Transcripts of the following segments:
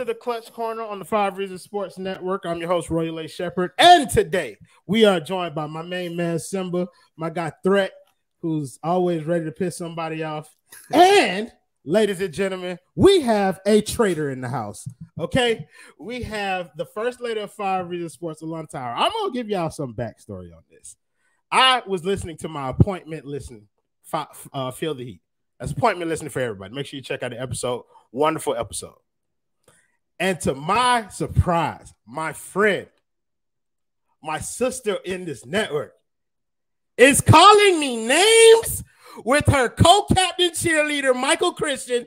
to the Clutch Corner on the 5 Reasons Sports Network. I'm your host, Roy Lay Shepherd. And today we are joined by my main man, Simba, my guy, Threat, who's always ready to piss somebody off. And, ladies and gentlemen, we have a traitor in the house. Okay? We have the first lady of 5 Reasons Sports, Alana Tower. I'm going to give y'all some backstory on this. I was listening to my appointment listening, Feel the Heat. That's appointment listening for everybody. Make sure you check out the episode. Wonderful episode. And to my surprise, my friend, my sister in this network is calling me names with her co-captain cheerleader, Michael Christian.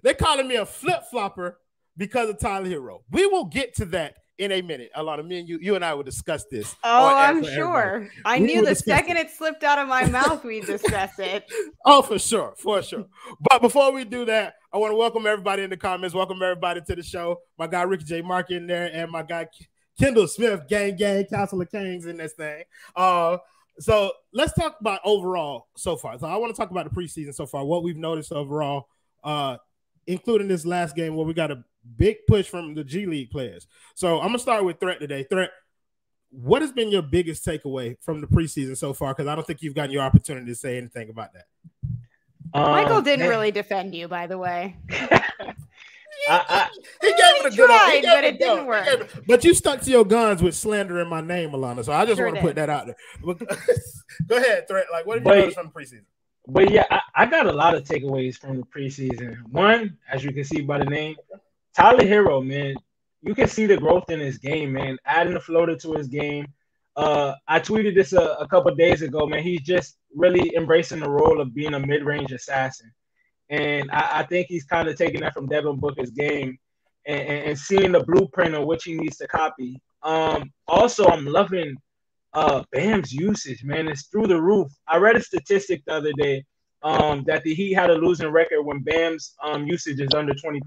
They're calling me a flip-flopper because of Tyler Hero. We will get to that in a minute. Alana, me and you and I will discuss this. Oh, I'm sure. I knew the second it slipped out of my mouth, we'd discuss it. Oh, for sure. But before we do that, I want to welcome everybody in the comments. Welcome everybody to the show. My guy, Ricky J. Mark in there, and my guy, Kendall Smith, gang, Council of Kings in this thing. So let's talk about overall so far. So I want to talk about the preseason so far, what we've noticed overall, including this last game where we got a big push from the G League players. So I'm going to start with Threat today. Threat, what has been your biggest takeaway from the preseason so far? Because I don't think you've gotten your opportunity to say anything about that. Michael didn't really defend you, by the way. He gave it a good tried, but it didn't work. But you stuck to your guns with slandering my name, Alana. So I just want to put that out there. Go ahead, Threat. Like, what did you notice from the preseason? But yeah, I got a lot of takeaways from the preseason. One, as you can see by the name, Tyler Hero, man. You can see the growth in his game, man. Adding the floater to his game. I tweeted this a couple of days ago, man. He's just really embracing the role of being a mid-range assassin. And I think he's kind of taking that from Devin Booker's game and seeing the blueprint of which he needs to copy. Also, I'm loving Bam's usage, man. It's through the roof. I read a statistic the other day that the Heat had a losing record when Bam's usage is under 20%.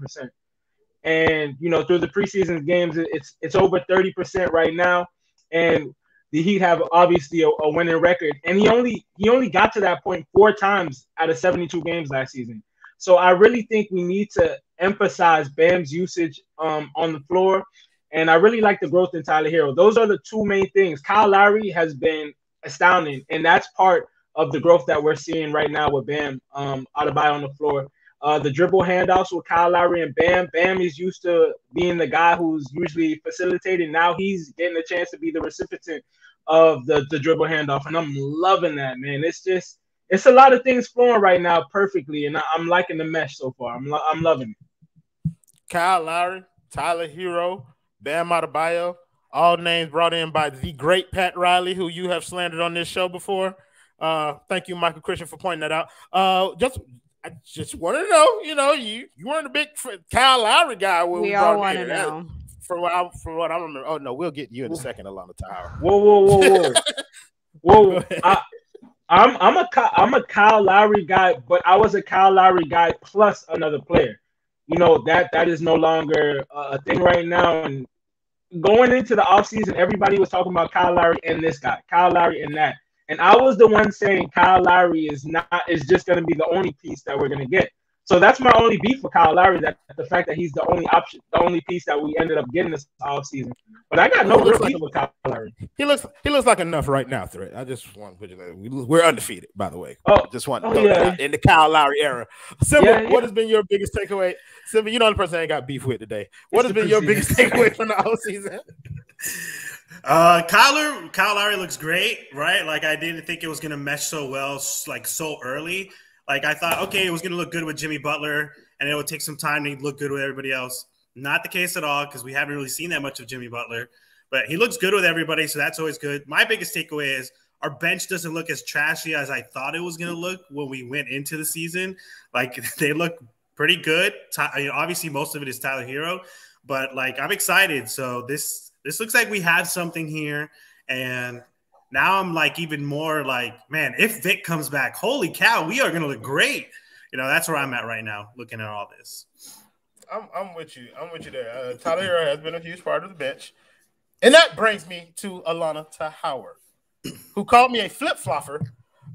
And, you know, through the preseason games, it's over 30% right now. And the Heat have obviously a winning record. And he only got to that point 4 times out of 72 games last season. So I really think we need to emphasize Bam's usage on the floor. And I really like the growth in Tyler Hero. Those are the 2 main things. Kyle Lowry has been astounding. And that's part of the growth that we're seeing right now with Bam Adebayo on the floor. The dribble handoffs with Kyle Lowry and Bam. Bam is used to being the guy who's usually facilitating. Now he's getting a chance to be the recipient of the dribble handoff. And I'm loving that, man. It's a lot of things flowing right now perfectly. And I'm liking the mesh so far. I'm loving it. Kyle Lowry, Tyler Hero, Bam Adebayo, all names brought in by the great Pat Riley, who you have slandered on this show before. Thank you, Michael Christian, for pointing that out. I just want to know, you know, you weren't a big Kyle Lowry guy. We all want to know. From what I remember. Oh, no, we'll get you in a second, Alana Tower. Whoa. I'm a Kyle Lowry guy, but I was a Kyle Lowry guy plus another player. You know, that is no longer a thing right now. And going into the offseason, everybody was talking about Kyle Lowry and this guy, Kyle Lowry and that. And I was the one saying Kyle Lowry is just going to be the only piece that we're going to get. So that's my only beef with Kyle Lowry, that the fact that he's the only option, the only piece that we ended up getting this offseason. But I got no real beef with Kyle Lowry. He looks like enough right now, Threat. I just want to put you there. We're undefeated, by the way. Just want to throw that out in the Kyle Lowry era. Simba, what has been your biggest takeaway? Simba, you know the person I ain't got beef with today. What has been your biggest takeaway from the offseason? Kyle Lowry looks great, right? Like, I didn't think it was going to mesh so well, like, so early. Like, I thought, okay, it was going to look good with Jimmy Butler, and it would take some time to look good with everybody else. Not the case at all, because we haven't really seen that much of Jimmy Butler. But he looks good with everybody, so that's always good. My biggest takeaway is our bench doesn't look as trashy as I thought it was going to look when we went into the season. Like, they look pretty good. Obviously, most of it is Tyler Hero. But, like, I'm excited. So this looks like we have something here. And now I'm, like, even more like, man, if Vic comes back, holy cow, we are going to look great. You know, that's where I'm at right now, looking at all this. I'm with you. I'm with you there. Tyler Hero has been a huge part of the bench. And that brings me to Alana Howard, who called me a flip-flopper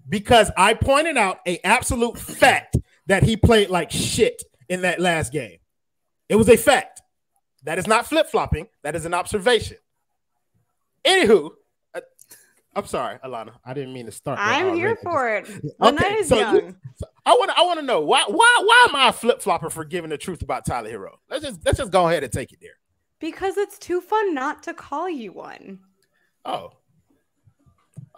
because I pointed out an absolute fact that he played like shit in that last game. It was a fact. That is not flip-flopping. That is an observation. Anywho, I'm sorry, Alana. I didn't mean to start. I'm here for it. The Okay, night is so young. I want to know why am I a flip-flopper for giving the truth about Tyler Hero? Let's just go ahead and take it there. Because it's too fun not to call you one. Oh.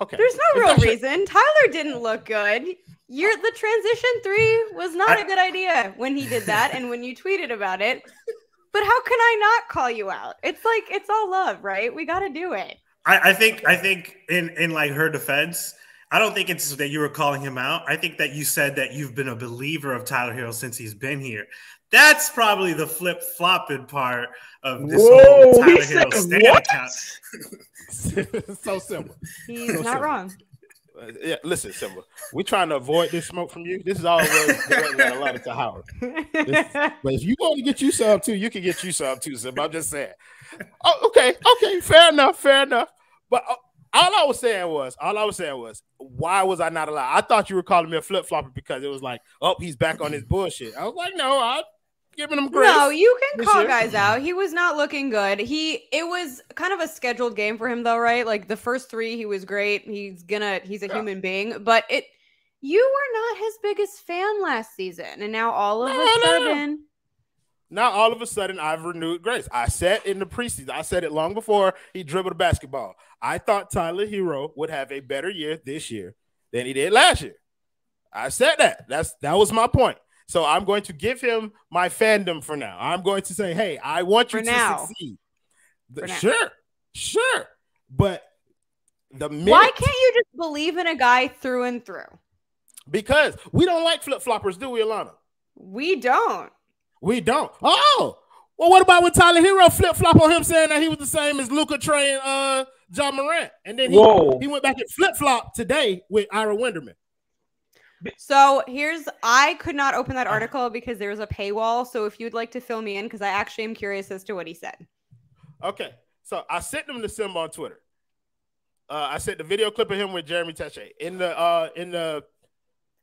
Okay. There's no real reason. Tyler didn't look good. The transition 3 was not a good idea when he did that and when you tweeted about it. But how can I not call you out? It's like, it's all love, right? We got to do it. I think in like her defense, I don't think it's that you were calling him out. I think that you said that you've been a believer of Tyler Hero since he's been here. That's probably the flip-flopping part of this whole Tyler Hero stand account. So simple. He's not wrong. Yeah, listen, Simba. We're trying to avoid this smoke from you. This is all a lot to Howard. But if you want to get you some too, you can get you some too, Simba. I'm just saying. Oh, okay, fair enough. But all I was saying was, why was I not allowed? I thought you were calling me a flip flopper because it was like, oh, he's back on his bullshit. I was like, no, I'm giving him grace. No, you can call guys out. He was not looking good. It was kind of a scheduled game for him though, right? Like the first 3, he was great. He's a human being, but you were not his biggest fan last season, and now all of a sudden. Now, all of a sudden, I've renewed grace. I said in the preseason, I said it long before he dribbled the basketball. I thought Tyler Hero would have a better year this year than he did last year. I said that. That was my point. So I'm going to give him my fandom for now. I'm going to say, hey, I want you to succeed. Sure. But why can't you just believe in a guy through and through? Because we don't like flip-floppers, do we, Alana? We don't. We don't. Oh, well, what about when Tyler Hero flip-flop on him saying that he was the same as Luka, Trey, and John Morant? And then he went back and flip-flop today with Ira Winderman. So I could not open that article because there was a paywall. So if you'd like to fill me in, because I actually am curious as to what he said. Okay. So I sent him the symbol on Twitter. I sent the video clip of him with Jeremy Teche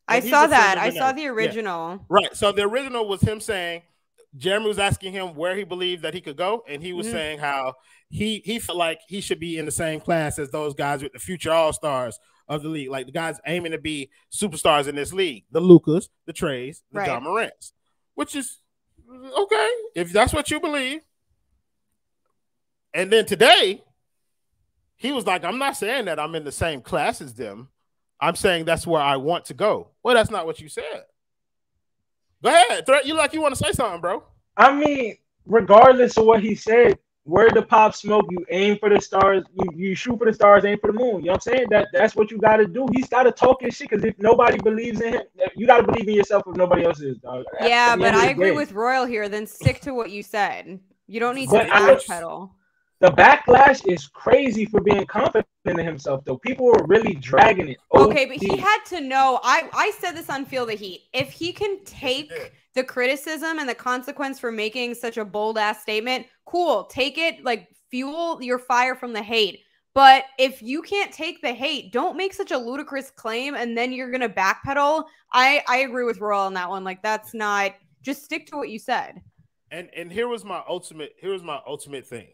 I saw that. I saw the original. Yeah. Right. So the original was him saying, Jeremy was asking him where he believed that he could go. And he was saying how he felt like he should be in the same class as those guys with the future all-stars of the league. Like the guys aiming to be superstars in this league. The Lukas, the Treys, the John Morants. Which is okay, if that's what you believe. And then today, he was like, I'm not saying that I'm in the same class as them. I'm saying that's where I want to go. Well, that's not what you said. Go ahead. Threat, you like you want to say something, bro. I mean, regardless of what he said, where the pop smoke, you aim for the stars, you shoot for the stars, aim for the moon. You know what I'm saying? That's what you got to do. He's got to talk his shit, because if nobody believes in him, you got to believe in yourself if nobody else is, dog. Yeah, but I agree with Royal here. Then stick to what you said. You don't need to backpedal. The backlash is crazy for being confident in himself, though. People were really dragging it. Okay, but he had to know. I said this on Feel the Heat. If he can take the criticism and the consequence for making such a bold ass statement, cool. Take it, like fuel your fire from the hate. But if you can't take the hate, don't make such a ludicrous claim and then you're gonna backpedal. I agree with Royal on that one. Like that's not. Just stick to what you said. And here was my ultimate thing.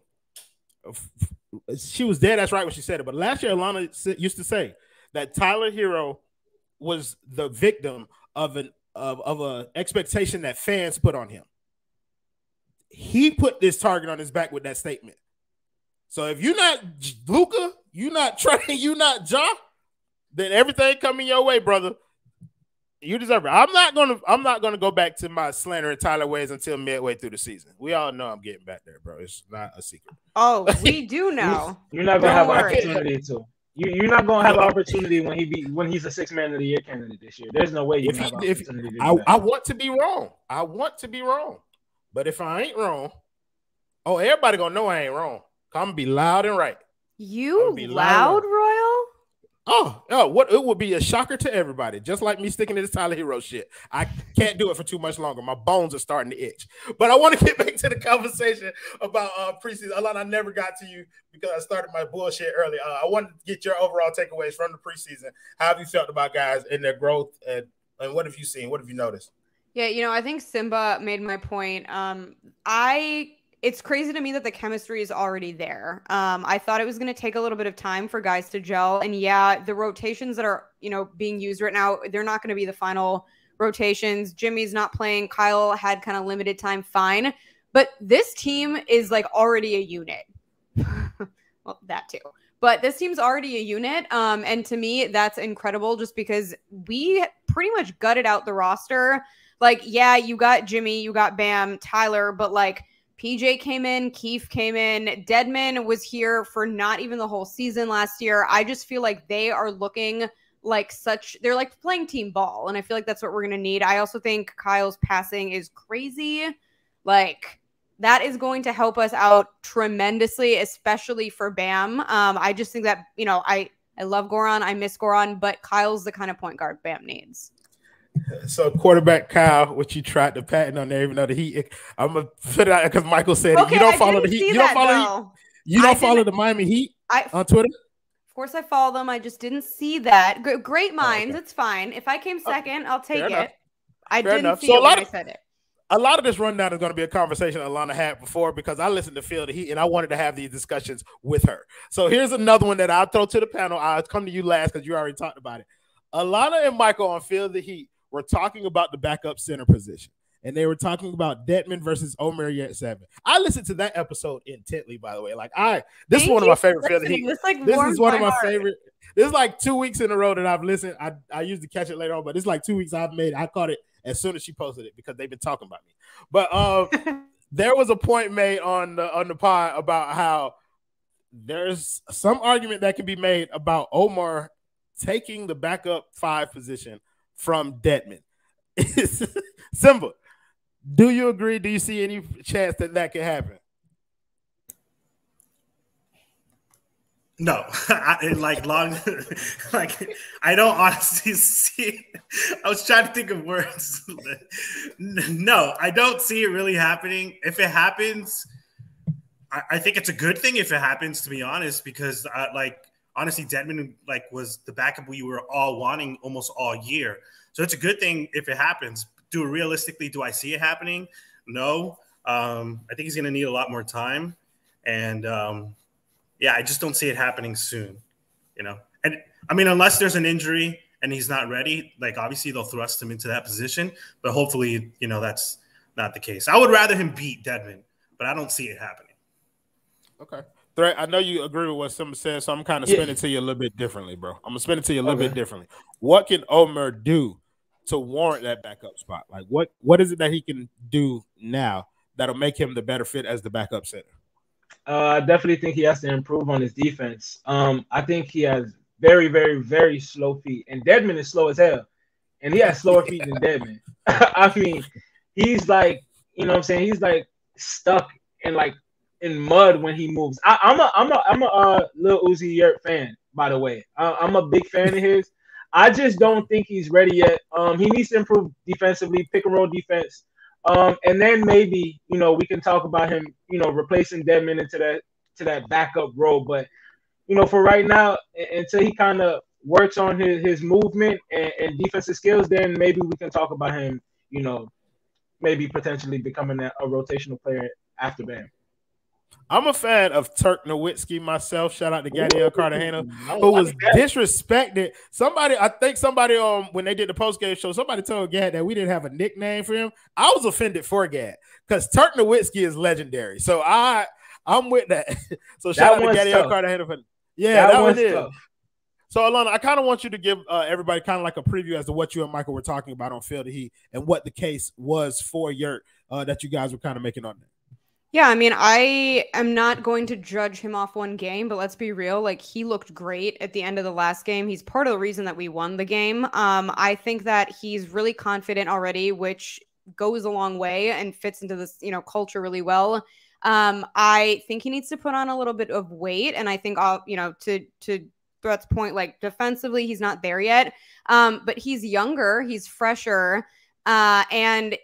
She was dead. That's right when she said it. But last year, Alana used to say that Tyler Hero was the victim of an expectation that fans put on him. He put this target on his back with that statement. So if you're not Luka, you're not Trey, you're not Ja, then everything coming your way, brother. You deserve it. I'm not gonna go back to my slander and Tyler ways until midway through the season. We all know I'm getting back there, bro. It's not a secret. Oh, we do know. You're not gonna have an opportunity to. You're not gonna have an opportunity when he's a 6 man of the year candidate this year. There's no way you have an opportunity. I want to be wrong. I want to be wrong. But if I ain't wrong, everybody gonna know I ain't wrong. I'm gonna be loud and right. You loud, Royal? What it would be a shocker to everybody, just like me sticking to this Tyler Hero shit. I can't do it for too much longer. My bones are starting to itch. But I want to get back to the conversation about preseason. Alana, I never got to you because I started my bullshit early. I wanted to get your overall takeaways from the preseason. How have you felt about guys and their growth, and what have you seen? What have you noticed? Yeah, I think Simba made my point. I it's crazy to me that the chemistry is already there. I thought it was going to take a little bit of time for guys to gel. And yeah, the rotations that are, being used right now, they're not going to be the final rotations. Jimmy's not playing. Kyle had kind of limited time. Fine. But this team is like already a unit. Well, that too. But this team's already a unit. And to me, that's incredible just because we pretty much gutted out the roster. Like, yeah, you got Jimmy, you got Bam, Tyler, but like PJ came in, Keith came in, Dedmon was here for not even the whole season last year. I just feel like they are looking like they're like playing team ball. And I feel like that's what we're going to need. I also think Kyle's passing is crazy. Like, that is going to help us out tremendously, especially for Bam. I just think that, I love Goran. I miss Goran, but Kyle's the kind of point guard Bam needs. So quarterback Kyle, which you tried to patent on there, even though the Heat, I'm gonna put it out because Michael said okay, you don't follow the Heat. You don't follow the Miami Heat on Twitter. Of course, I follow them. I just didn't see that. Great minds. It's fine. If I came second, I'll take it. I didn't see it when I said it. A lot of this rundown is going to be a conversation Alana had before because I listened to Feel the Heat and I wanted to have these discussions with her. So here's another one that I'll throw to the panel. I'll come to you last because you already talked about it. Alana and Michael on Feel the Heat were talking about the backup center position. And they were talking about Dedmon versus Omer Yurtseven. I listened to that episode intently, by the way. This is one of my favorite Feel the Heat. This is one of my favorite. This is like 2 weeks in a row that I've listened. I used to catch it later on, but it's like 2 weeks I caught it as soon as she posted it because they've been talking about me. But there was a point made on the pod about how there's some argument that can be made about Omar taking the backup 5 position from Dedmon. Simba, do you agree? Do you see any chance that can happen? No, I don't honestly see it. I was trying to think of words. No, I don't see it really happening. If it happens, I think it's a good thing if it happens, to be honest, because honestly, Dedmon was the backup we were all wanting almost all year. So it's a good thing if it happens. Realistically, do I see it happening? No. I think he's going to need a lot more time. And yeah, I just don't see it happening soon, And I mean, unless there's an injury and he's not ready, obviously they'll thrust him into that position. But hopefully, that's not the case. I would rather him beat Dedmon, but I don't see it happening. Okay. Threat, I know you agree with what someone said, so I'm kind of spinning it to you a little bit differently, bro. I'm going to spin it to you a little bit differently. What can Omer do to warrant that backup spot? What is it that he can do now that'll make him the better fit as the backup center? I definitely think he has to improve on his defense. I think he has very, very, very slow feet. And Dedmon is slow as hell. And he has slower feet than Dedmon. I mean, he's like, what I'm saying? He's stuck in mud when he moves. I'm a Lil Uzi Vert fan, by the way. I'm a big fan of his. I just don't think he's ready yet. He needs to improve defensively, pick and roll defense. And then maybe, we can talk about him, replacing Dedmon into that backup role. But, for right now, until he kind of works on his movement and defensive skills, then maybe we can talk about him, maybe potentially becoming a rotational player after Bam. I'm a fan of Turk Nowitzki myself. Shout out to Gadiel Cartagena, who was disrespected. I think somebody when they did the post-game show, somebody told Gad that we didn't have a nickname for him. I was offended for Gad because Turk Nowitzki is legendary. So I'm with that. So shout out to Gadiel Cartagena. That one is. Tough. So Alana, I kind of want you to give everybody kind of like a preview as to what you and Michael were talking about on Feel the Heat and what the case was for Yurt that you guys were kind of making on that. Yeah, I mean, I am not going to judge him off one game, but let's be real. He looked great at the end of the last game. He's part of the reason that we won the game. I think that he's really confident already, which goes a long way and fits into this, culture really well. I think he needs to put on a little bit of weight, and I think, to Brett's point, defensively, he's not there yet. But he's younger, he's fresher, and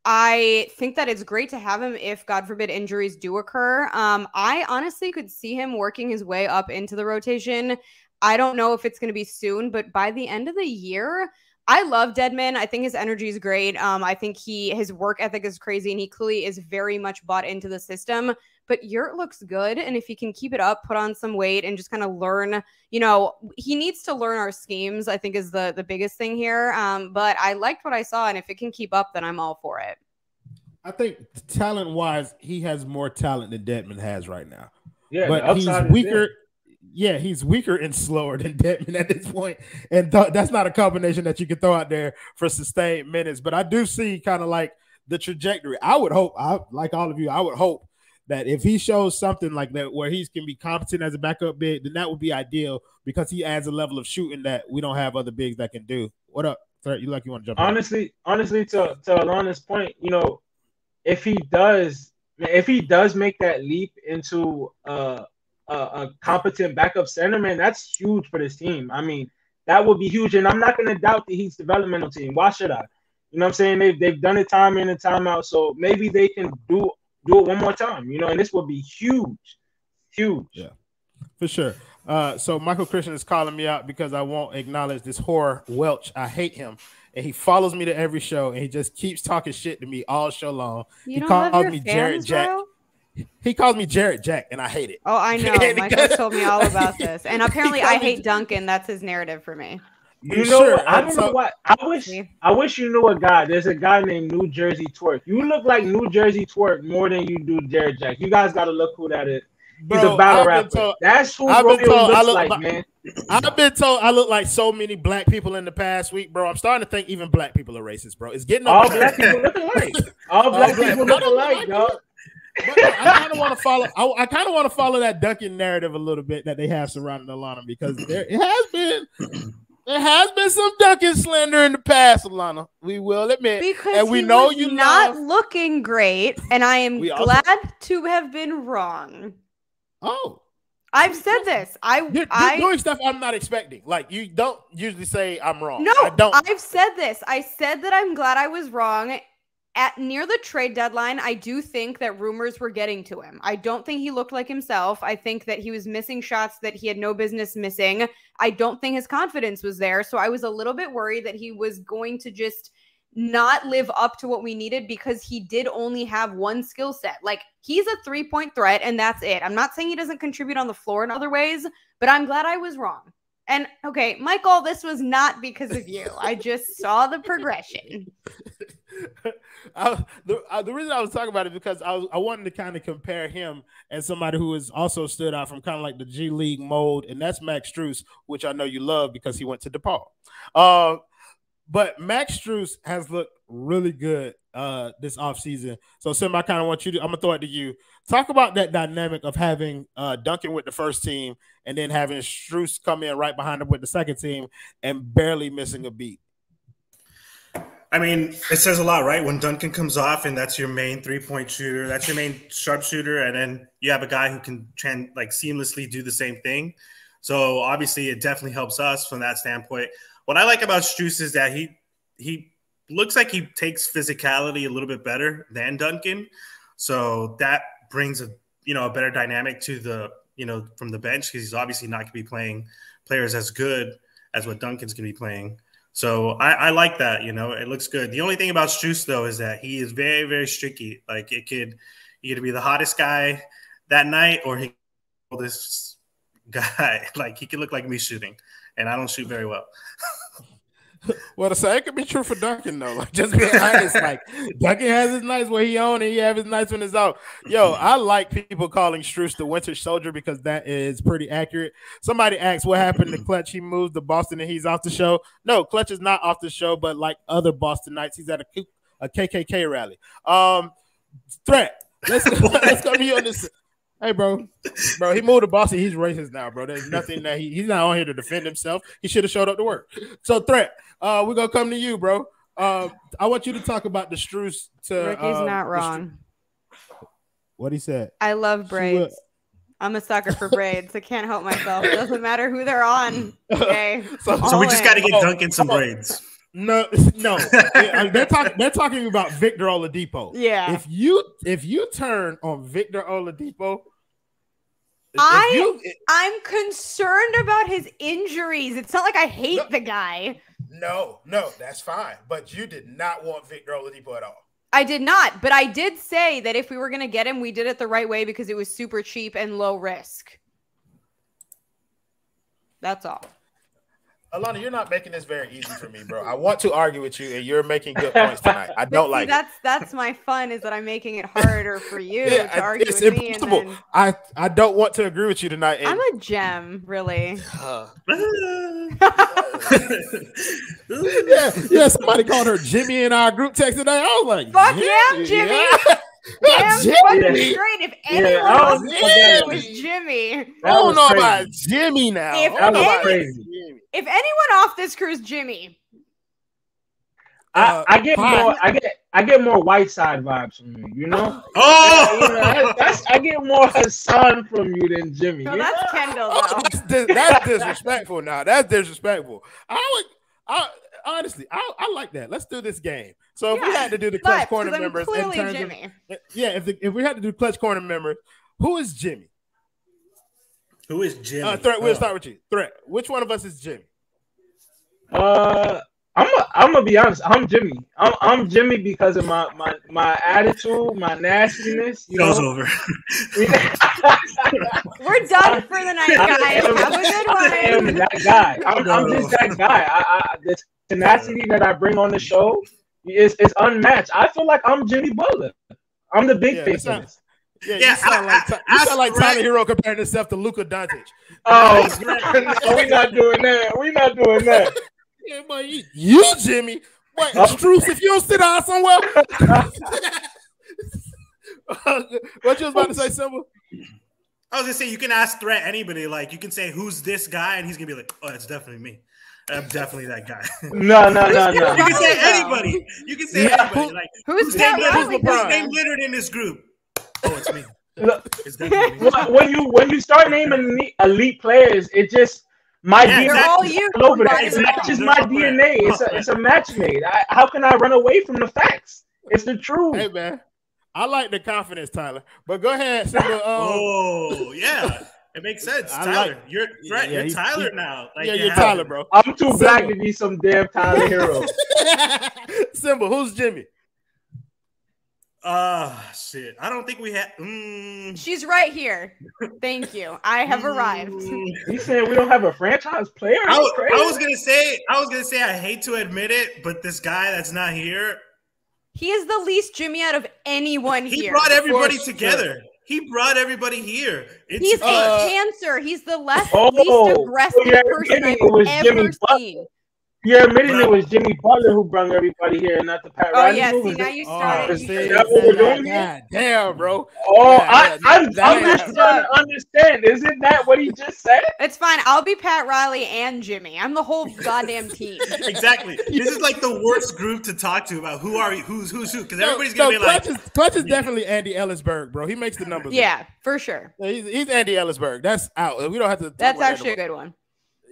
I think that it's great to have him if, God forbid, injuries do occur. I honestly could see him working his way up into the rotation. I don't know if it's going to be soon, but by the end of the year, I love Deadman. I think his energy is great. I think his work ethic is crazy, and he clearly is very much bought into the system. But Yurt looks good, and if he can keep it up, put on some weight, and just kind of learn, he needs to learn our schemes, I think is the biggest thing here. But I liked what I saw, and if it can keep up, then I'm all for it. I think talent-wise, he has more talent than Dedmon has right now. Yeah, but he's weaker. Yeah, he's weaker and slower than Dedmon at this point. And that's not a combination that you can throw out there for sustained minutes. But I do see kind of like the trajectory. I would hope, like all of you, I would hope that if he shows something like that where he can be competent as a backup big, then that would be ideal because he adds a level of shooting that we don't have other bigs that can do. What up, Threat? You want to jump in? Honestly, to Alana's point, if he does make that leap into a competent backup center, man, that's huge for this team. I mean, that would be huge. And I'm not going to doubt the Heat's developmental team. Why should I? You know what I'm saying? They've done it time in and time out. So maybe they can do it one more time, and this would be huge. Huge. Yeah, for sure. So Michael Christian is calling me out because I won't acknowledge this whore Welch. I hate him. And he follows me to every show, and he just keeps talking shit to me all show long. He calls me Jared Jack. He calls me Jared Jack, and I hate it. Oh, I know. Michael told me all about this. And apparently I hate Duncan. That's his narrative for me. I don't know what. I wish you knew a guy. There's a guy named New Jersey Twerk. You look like New Jersey Twerk more than you do Jared Jack. You guys got to look who that is. He's a battle rapper. That's who Romeo looks like, man. I've been told I look like so many black people in the past week, bro. I'm starting to think even black people are racist, bro. It's getting all black people look alike. All black people look alike, dog. But I kind of want to follow. I kind of want to follow that Duncan narrative a little bit that they have surrounding Alana because there has been some Duncan slander in the past, Alana. We will admit, because and we know you not looking great, and I am glad to have been wrong. Oh, I've said this. You're doing stuff I'm not expecting. Like you don't usually say I'm wrong. No, I don't. I've said this. I said that I'm glad I was wrong. At near the trade deadline, I do think that rumors were getting to him. I don't think he looked like himself. I think that he was missing shots that he had no business missing. I don't think his confidence was there. So I was a little bit worried that he was going to just not live up to what we needed because he did only have one skill set. Like, he's a 3-point threat and that's it. I'm not saying he doesn't contribute on the floor in other ways, but I'm glad I was wrong. And okay, Michael, this was not because of you. I just saw the progression. The reason I was talking about it because I wanted to kind of compare him and somebody who has also stood out from kind of like the G League mold, and that's Max Strus, which I know you love because he went to DePaul. But Max Strus has looked really good this offseason. So, Sim, I kind of want you to – I'm going to throw it to you. Talk about that dynamic of having Duncan with the first team and then having Strus come in right behind him with the second team and barely missing a beat. I mean, it says a lot, right? When Duncan comes off and that's your main 3-point shooter, that's your main sharpshooter, and then you have a guy who can seamlessly do the same thing. So, obviously, it definitely helps us from that standpoint. What I like about Strus is that he looks like he takes physicality a little bit better than Duncan. So that brings a better dynamic to the, from the bench because he's obviously not going to be playing players as good as what Duncan's going to be playing. So I like that, it looks good. The only thing about Strus, though, is that he is very, very streaky. Like, it could either be the hottest guy that night or he this guy. Like, he could look like me shooting, and I don't shoot very well. Well, the same could be true for Duncan, though. Like, just being honest, like, Duncan has his nights where he on and he have his nights when it's out. Yo, I like people calling Strus the Winter Soldier because that is pretty accurate. Somebody asked what happened to Clutch. He moved to Boston and he's off the show. No, Clutch is not off the show, but like other Bostonites, he's at a KKK rally. Threat, let's go to you on this. Hey, bro, he moved to Boston. He's racist now, bro. There's nothing that he's not on here to defend himself. He should have showed up to work. So, Threat, we're going to come to you, bro. I want you to talk about the Strus to – Ricky's not wrong. What he said. I love braids. I'm a sucker for braids. I can't help myself. It doesn't matter who they're on. Okay. So we just got to get Duncan some braids. No. They're talking about Victor Oladipo. Yeah. If you turn on Victor Oladipo, I'm concerned about his injuries. It's not like I hate the guy. No, that's fine. But you did not want Victor Oladipo at all. I did not, but I did say that if we were going to get him, we did it the right way because it was super cheap and low risk. That's all. Alana, you're not making this very easy for me, bro. I want to argue with you, and you're making good points tonight. I don't like it. That's my fun, is that I'm making it harder for you to argue with me. And then... I don't want to agree with you tonight. I'm a gem, really. yeah. Somebody called her Jimmy in our group text today. I was like, fuck yeah, Jimmy. Yeah. Damn, Jimmy. straight. If anyone else it was Jimmy. I don't know about Jimmy now. If anyone off this crew is Jimmy, I get more Whiteside vibes from you. You know? I get more Hassan from you than Jimmy. No, that's Kendall though. That's disrespectful. Now that's disrespectful. Honestly, I like that. Let's do this game. So if we had to do the clutch corner members, if we had to do clutch corner members, who is Jimmy? Who is Jimmy? Threat. We'll start with you. Threat. Which one of us is Jimmy? I'm gonna be honest. I'm Jimmy. I'm Jimmy because of my attitude, my nastiness. Goes over. We're done for the night, guys. Have a good one. I am that guy. I'm just that guy. The tenacity that I bring on the show is unmatched. I feel like I'm Jimmy Butler. I'm the big face of this. You sound like Tyler Hero comparing himself to Luka Doncic. Oh, we're not doing that. Yeah, but you Jimmy. What, Struce, if you don't sit down somewhere. What you was about to say, Simba? I was gonna say you can ask Threat anybody. Like you can say who's this guy, and he's gonna be like, "Oh, it's definitely me. I'm definitely that guy." No. You can say anybody. You can say anybody. Like who's name littered in this group? Oh, it's me. It's definitely me. When you start naming elite players, it just it matches my DNA. It's a match made. How can I run away from the facts? It's the truth. Hey man, I like the confidence, Tyler. But go ahead, Simba. It makes sense, Tyler. You're Tyler now. Like, you're Tyler, bro. I'm too black to be some damn Tyler Hero. Simba, who's Jimmy? Shit. I don't think we have. She's right here. Thank you. I have arrived. He said we don't have a franchise player. I was gonna say I hate to admit it, but this guy that's not here. He is the least Jimmy out of anyone here. He brought everybody together. He brought everybody here. He's a cancer. He's the least aggressive person I've ever seen. You're admitting it was Jimmy Butler who brought everybody here, not the Pat Riley. See, now you started. Is that what we're doing here? Damn, bro. I'm just trying to understand. Isn't that what he just said? It's fine. I'll be Pat Riley and Jimmy. I'm the whole goddamn team. Exactly. This is like the worst group to talk to about who's who. Because everybody's going to be like. Clutch is definitely Andy Ellisberg, bro. He makes the numbers. Yeah, for sure. He's Andy Ellisberg. That's out. We don't have to. That's actually a good one.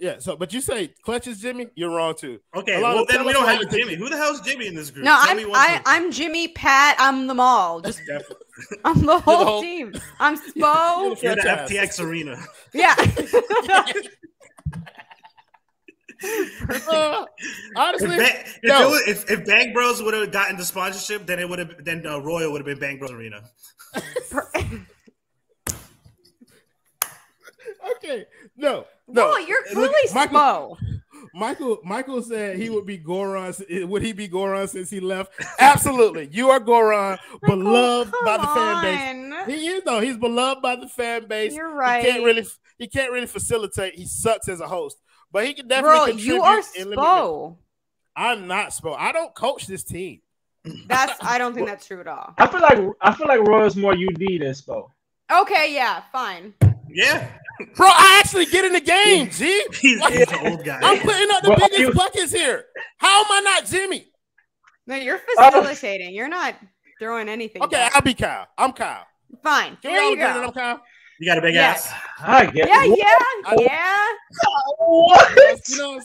Yeah, but you say Clutch is Jimmy, you're wrong too. Okay, well then we don't have Jimmy. Who the hell is Jimmy in this group? No, I'm Jimmy, Pat. I'm them all. Just I'm the whole team. I'm Spo. You're the FTX arena. Yeah. Honestly, if Bang Bros would have gotten the sponsorship, then Royal would have been Bang Bros Arena. Okay, no. You're clearly slow. Michael said he would be Goran. Would he be Goran since he left? Absolutely. You are Goran, beloved by the fan base. He is though. He's beloved by the fan base. You're right. He can't really facilitate. He sucks as a host, but he can definitely contribute. You are Spo. I'm not Spo. I don't coach this team. I don't think that's true at all. I feel like Roy's more UD than Spo. Okay, yeah, fine. Yeah. Bro, I actually get in the game, G. He's an old guy. I'm putting up the biggest buckets here. How am I not Jimmy? No, you're facilitating. You're not throwing anything. Okay, back. I'll be Kyle. I'm Kyle. Fine. Can there we all you go. agree that I'm Kyle? You got a big ass. I get Yeah. What? You know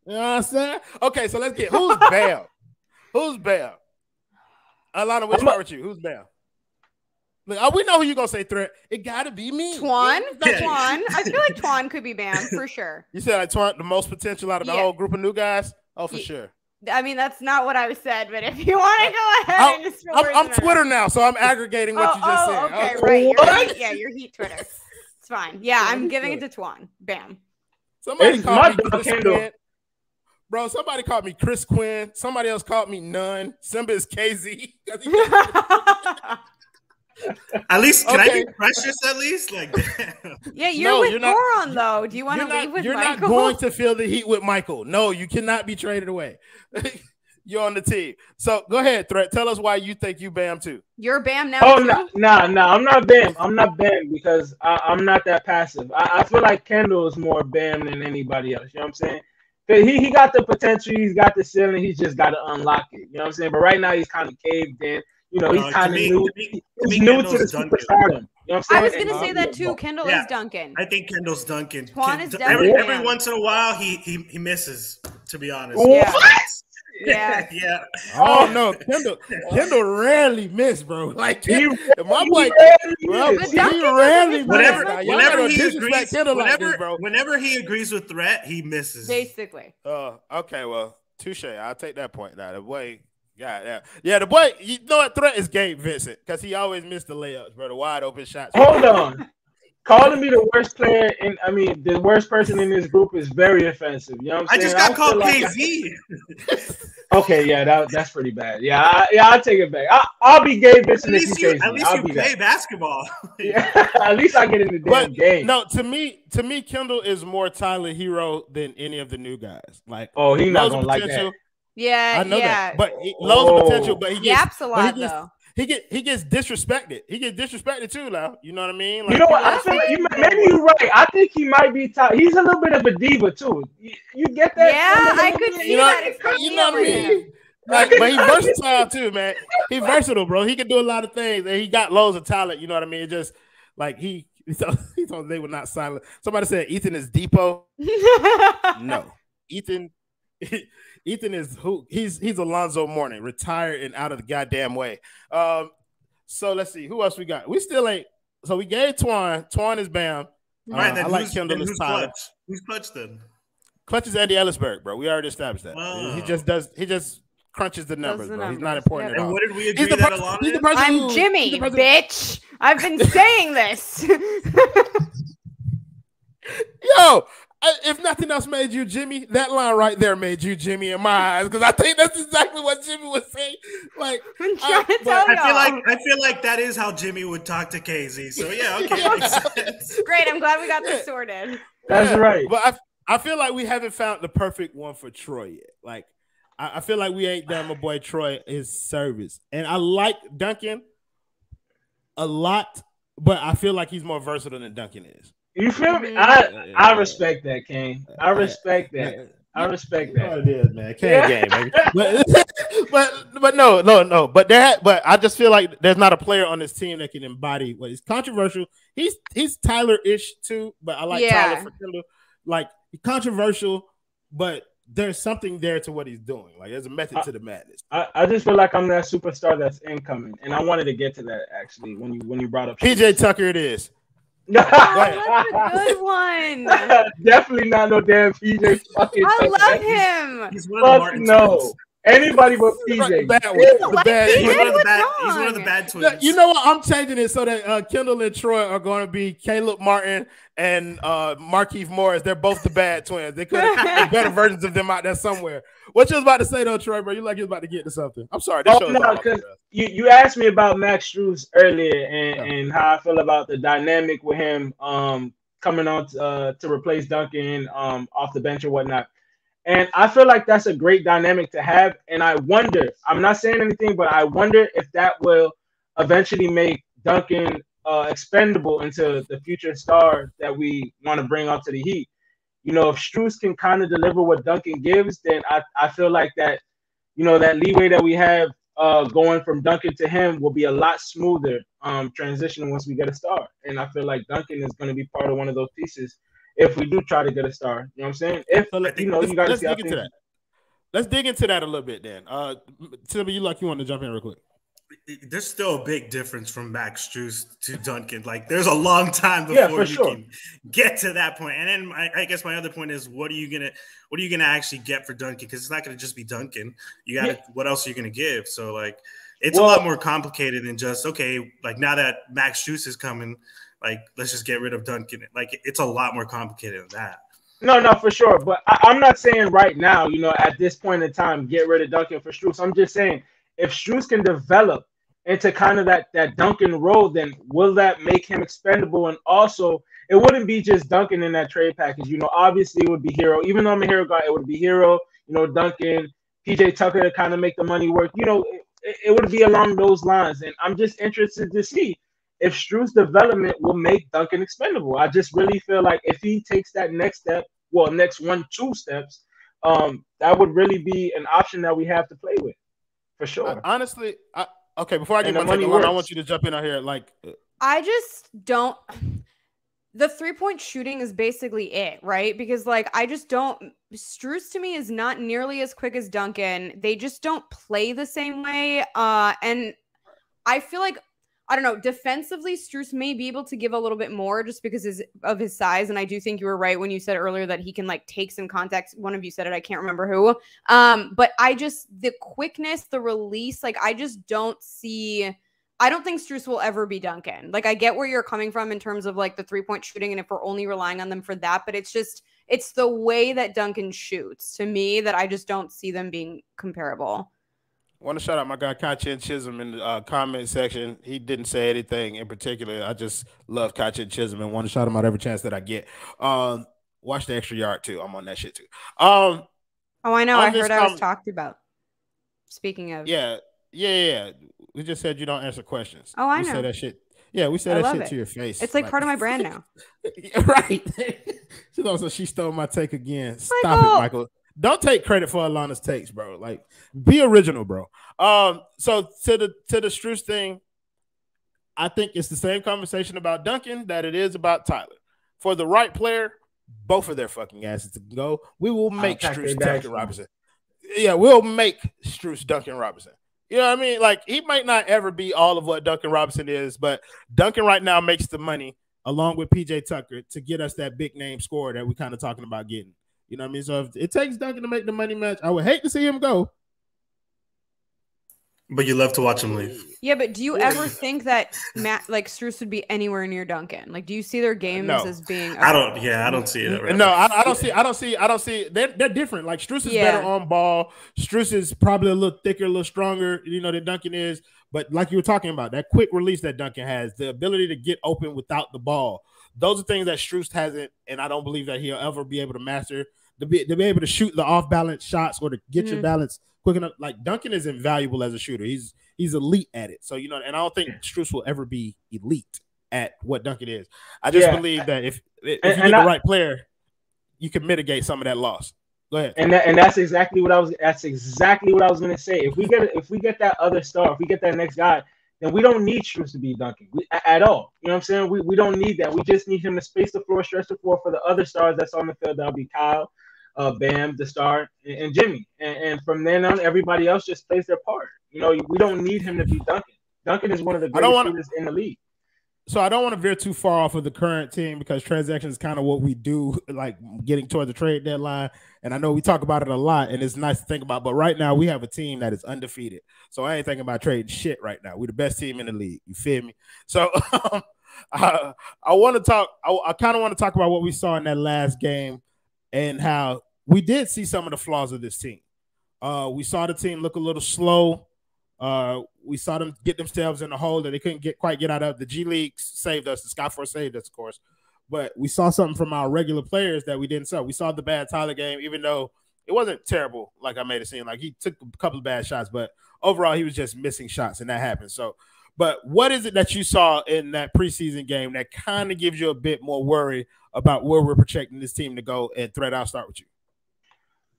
what I'm saying? Okay, so let's get who's Bam? Who's Bam? Alana, which part with you? Who's Bam? Look, we know who you're going to say Threat. It got to be me. Twan? Twan. I feel like Twan could be Bam for sure. You said like Twan, the most potential out of the whole group of new guys? Oh, for sure. I mean, that's not what I said, but if you want to go ahead and just I'm Twitter now, so I'm aggregating what you just said. Okay, right. Your heat Twitter. It's fine. Yeah, I'm giving it to Twan. Bam. Somebody called me Chris Quinn. Bro, somebody called me Chris Quinn. Somebody else called me None. Simba is KZ. At least, can I be precious at least? Like, yeah, you're with Goron, though. Do you want to leave with Michael? You're not going to feel the heat with Michael. No, you cannot be traded away. You're on the team. So go ahead, Threat. Tell us why you think you Bam too. You're Bam now. Oh, no, I'm not Bam. I'm not Bam because I'm not that passive. I feel like Kendall is more Bam than anybody else. You know what I'm saying? He got the potential. He's got the ceiling. He's just got to unlock it. You know what I'm saying? But right now he's kind of caved in. You know, he's kind of new. He's new to the superstardom. You know what I'm saying? I was going to say that too. Kendall is Duncan. I think Kendall's Duncan. Twan is definitely every once in a while he misses. To be honest. Yeah. What? Yeah. Yeah. Oh no, Kendall rarely miss, bro. Like my boy, he rarely whenever he agrees with Threat, he misses. Basically. Okay, well, touche. I'll take that point. Now the boy. Yeah, the boy, you know what threat is Gabe Vincent because he always missed the layups, bro. The wide open shots. Hold on. Calling me the worst player the worst person in this group is very offensive. You know what I'm saying? I just got called KZ. Okay, yeah, that's pretty bad. Yeah, I'll take it back. I'll be Gabe Vincent if you KZ. At least you play basketball. Yeah, at least I get in the damn game. No, to me, Kendall is more Tyler Hero than any of the new guys. Like, he's not gonna like that. Yeah, I know that, but loads of potential. But he yaps a lot though. He gets disrespected. He gets disrespected too, now. You know what I mean? Like, you know what? I feel like maybe you're right. I think he might be. He's a little bit of a diva too. You get that? Yeah, I could see that. You know what I mean? Like, but he's versatile too, man. He's versatile, bro. He can do a lot of things, and he got loads of talent. You know what I mean? It just like he told they were not silent. Somebody said Ethan is Depot. No, Ethan is who? He's Alonzo Mourning, retired and out of the goddamn way. So let's see who else we got. We still ain't. So we gave Twan. Twan is Bam. Right. I like Kendall is Tyler. Who's Clutch then? Clutch is Eddie Ellisberg, bro. We already established that. He just crunches the numbers, bro. He's not important at all. And what did we agree that Alana is? I'm Jimmy, bitch. I've been saying this. Yo. If nothing else made you Jimmy, that line right there made you Jimmy in my eyes because I think that's exactly what Jimmy was saying. Like, I feel like that is how Jimmy would talk to KZ. So yeah, okay. Great, I'm glad we got this sorted. That's right. But I feel like we haven't found the perfect one for Troy yet. Like, I feel like we ain't done my boy Troy his service, and I like Duncan a lot, but I feel like he's more versatile than Duncan is. You feel me? I respect that, King. I respect that. I respect that. What it is, man. Game, baby. But no. But I just feel like there's not a player on this team that can embody what is controversial. He's Tyler-ish too, but I like Tyler for Kendall. Like, controversial, but there's something there to what he's doing. Like, there's a method to the madness. I just feel like I'm that superstar that's incoming, and I wanted to get to that actually when you brought up PJ Tucker. It is. Oh, that's a good one. Definitely not no damn PJ. I love him. He's one of the Martin twins. Anybody but PJ. He's one of the bad twins. You know what? I'm changing it so that Kendall and Troy are going to be Caleb Martin and Markieff Morris. They're both the bad twins. They could have better versions of them out there somewhere. What you was about to say though, Troy, bro? You like you was about to get to something. I'm sorry. Because you asked me about Max Strus earlier and how I feel about the dynamic with him coming on to replace Duncan off the bench or whatnot. And I feel like that's a great dynamic to have. And I wonder, I'm not saying anything, but I wonder if that will eventually make Duncan expendable into the future star that we want to bring onto the Heat. You know, if Strus can kind of deliver what Duncan gives, then I feel like that, you know, that leeway that we have going from Duncan to him will be a lot smoother transitioning once we get a star. And I feel like Duncan is going to be part of one of those pieces if we do try to get a star. You know what I'm saying? Let's dig into that. Let's dig into that a little bit then. Timmy, you want to jump in real quick? there's still a big difference from Max Strus to Duncan. Like, there's a long time Yeah, before for you sure. can get to that point. And then I guess my other point is, what are you gonna actually get for Duncan? Because it's not gonna just be Duncan. You gotta, what else are you gonna give? So like, it's a lot more complicated than just, okay, like now that Max Strus is coming, like let's just get rid of Duncan. Like, it's a lot more complicated than that. No, for sure. But I'm not saying right now, at this point in time, get rid of Duncan for Strus. I'm just saying if Strus can develop into kind of that Duncan role, then will that make him expendable? And also, it wouldn't be just Duncan in that trade package. Obviously it would be Hero. Even though I'm a Hero guy, it would be Hero, Duncan, PJ Tucker to kind of make the money work. It would be along those lines. And I'm just interested to see if Strus' development will make Duncan expendable. I just really feel like if he takes that next step, next 1-2 steps, that would really be an option that we have to play with, for sure. Honestly, okay, before I get my money, I want you to jump in on here. Like, I just don't. The 3-point shooting is basically it, right? Because like I just don't. Strus to me is not nearly as quick as Duncan. They just don't play the same way, and I feel like, I don't know, defensively, Strus may be able to give a little bit more just because of his size. And I do think you were right when you said earlier that he can like take some contact. One of you said it, I can't remember who. But the quickness, the release, like I just don't see, I don't think Strus will ever be Duncan. Like I get where you're coming from in terms of like the 3-point shooting and if we're only relying on them for that, but it's the way that Duncan shoots to me that I just don't see them being comparable. I want to shout out my guy Kachin Chisholm in the comment section. He didn't say anything in particular. I just love Kachin Chisholm and want to shout him out every chance that I get. Watch the Extra Yard too. I'm on that shit too. Oh, I know. I heard I was talked about. Speaking of, yeah. We just said you don't answer questions. Oh, I know. We say that shit. Yeah, we say that shit to your face. It's like part of my brand now. Right. She stole my take again. Stop it, Michael. Don't take credit for Alana's takes, bro. Like, be original, bro. So to the Strus thing, I think it's the same conversation about Duncan that it is about Tyler. For the right player, both of their fucking asses to go. We will make Strus Duncan Robinson. Yeah, we'll make Strus Duncan Robinson. You know what I mean? Like, he might not ever be all of what Duncan Robinson is, but Duncan right now makes the money along with PJ Tucker to get us that big name scorer that we're kind of talking about getting. You know what I mean? So if it takes Duncan to make the money match, I would hate to see him go. But you love to watch him leave. Yeah, but do you ever think that Strus would be anywhere near Duncan? Like, do you see their games as being? I don't see it. Right. No, I don't see. They're different. Like Strus is better on ball. Strus is probably a little thicker, a little stronger, than Duncan is. But like you were talking about, that quick release that Duncan has, the ability to get open without the ball, those are things that Strus hasn't, and I don't believe that he'll ever be able to master. To be able to shoot the off balance shots or to get your balance quick enough. Like Duncan is invaluable as a shooter. He's elite at it. So, and I don't think Strus will ever be elite at what Duncan is. I just believe that if you get the right player, you can mitigate some of that loss. Go ahead. And that's exactly what I was going to say. If we get that other star, if we get that next guy, then we don't need Strus to be Duncan at all. You know what I'm saying? We don't need that. We just need him to space the floor, stretch the floor for the other stars that's on the field. That'll be Kyle, Bam, the star, and Jimmy. And from then on, everybody else just plays their part. We don't need him to be Duncan. Duncan is one of the greatest shooters in the league. So I don't want to veer too far off of the current team because transactions is kind of what we do, like getting toward the trade deadline. And I know we talk about it a lot, and it's nice to think about. But right now, we have a team that is undefeated. So I ain't thinking about trading shit right now. We're the best team in the league. You feel me? So I want to talk. I kind of want to talk about what we saw in that last game and how we did see some of the flaws of this team. We saw the team look a little slow. We saw them get themselves in a hole that they couldn't quite get out of. The G League saved us. The Skyforce saved us, of course. But we saw something from our regular players that we didn't see. We saw the bad Tyler game, even though it wasn't terrible like I made it seem. Like he took a couple of bad shots, but overall he was just missing shots, and that happened. So, but what is it that you saw in that preseason game that kind of gives you a bit more worry about where we're projecting this team to go? And Threat, I'll start with you.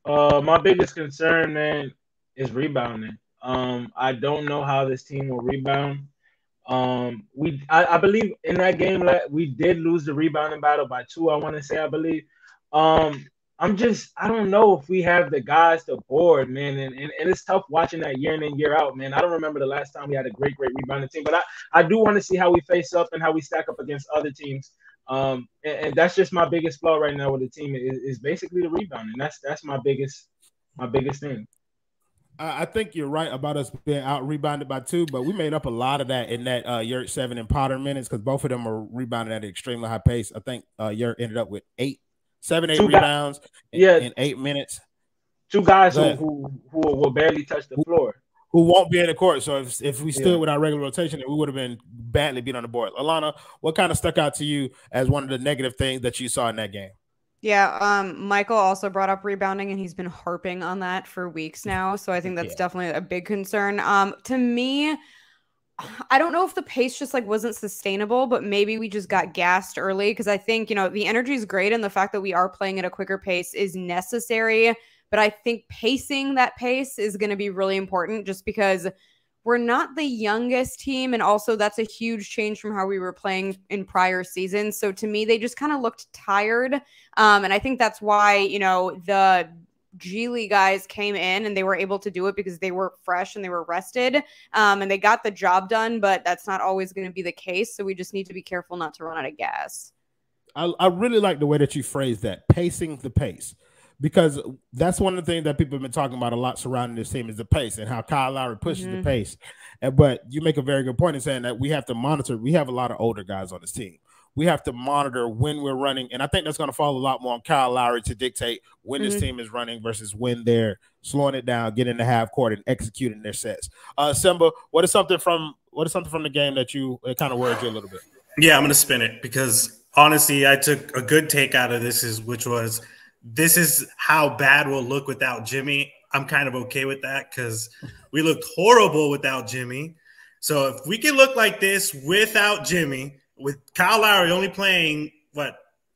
My biggest concern, man, is rebounding. I don't know how this team will rebound. I believe in that game we did lose the rebounding battle by 2. I want to say, I believe. I don't know if we have the guys to board, man. And it's tough watching that year in and year out, man. I don't remember the last time we had a great rebounding team, but I do want to see how we face up and how we stack up against other teams. And that's just my biggest flaw right now with the team is basically the rebounding. That's my biggest thing. I think you're right about us being out rebounded by 2, but we made up a lot of that in that Yurt 7 and Potter minutes because both of them are rebounding at an extremely high pace. I think Yurt ended up with 7, 8 rebounds in 8 minutes. 2 guys who will barely touch the floor. Who won't be in the court. So if we stood with our regular rotation, we would have been badly beat on the board. Alana, what kind of stuck out to you as one of the negative things that you saw in that game? Yeah, Michael also brought up rebounding, and he's been harping on that for weeks now. So I think that's definitely a big concern. To me, I don't know if the pace just like wasn't sustainable, but maybe we just got gassed early because I think, the energy is great and the fact that we are playing at a quicker pace is necessary. But I think pacing that pace is going to be really important just because we're not the youngest team. And also that's a huge change from how we were playing in prior seasons. So to me, they just kind of looked tired. And I think that's why, the G League guys came in and they were able to do it because they were fresh and they were rested and they got the job done, but that's not always going to be the case. So we just need to be careful not to run out of gas. I really like the way that you phrased that, pacing the pace. Because that's one of the things that people have been talking about a lot surrounding this team is the pace and how Kyle Lowry pushes the pace. But you make a very good point in saying that we have to monitor. We have a lot of older guys on this team. We have to monitor when we're running. And I think that's going to fall a lot more on Kyle Lowry to dictate when this team is running versus when they're slowing it down, getting the half court and executing their sets. Simba, what is something from the game that kind of worried you a little bit? Yeah, I'm going to spin it because honestly, I took a good take out of which was this is how bad we'll look without Jimmy. I'm kind of okay with that because we looked horrible without Jimmy. So if we can look like this without Jimmy, with Kyle Lowry only playing,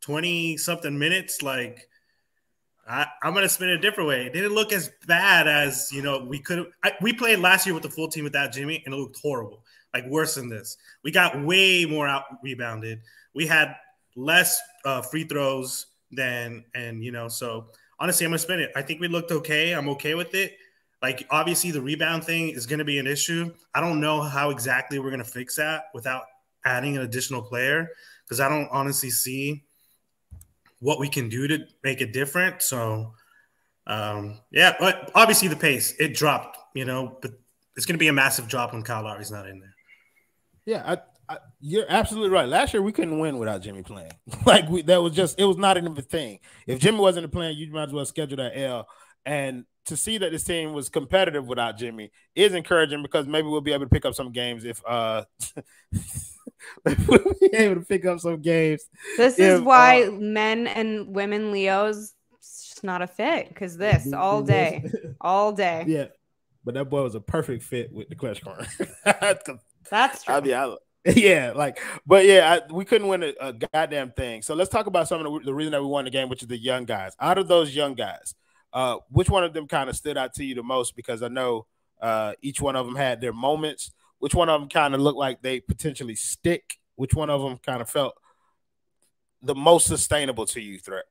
20-something minutes, I'm going to spin it a different way. It didn't look as bad as, we could have. We played last year with the full team without Jimmy, and it looked horrible, worse than this. We got way more out-rebounded. We had less free throws so honestly, I'm going to spin it. I think we looked okay. I'm okay with it. Obviously, the rebound thing is going to be an issue. I don't know how exactly we're going to fix that without adding an additional player because I don't honestly see what we can do to make it different. So, but obviously the pace, it dropped, but it's going to be a massive drop when Kyle Lowry's not in there. Yeah, you're absolutely right. Last year we couldn't win without Jimmy playing. It was not even a thing. If Jimmy wasn't playing, you might as well schedule that L. And to see that this team was competitive without Jimmy is encouraging because maybe we'll be able to pick up some games if we'll be able to pick up some games. This is why men and women Leos just not a fit because all day. Yeah, but that boy was a perfect fit with the Clutch Corner. That's true. We couldn't win a goddamn thing. So let's talk about some of the reason that we won the game, which is the young guys. Out of those young guys, which one of them kind of stood out to you the most? Because I know each one of them had their moments. Which one of them kind of looked like they potentially stick? Which one of them kind of felt the most sustainable to you, Threat?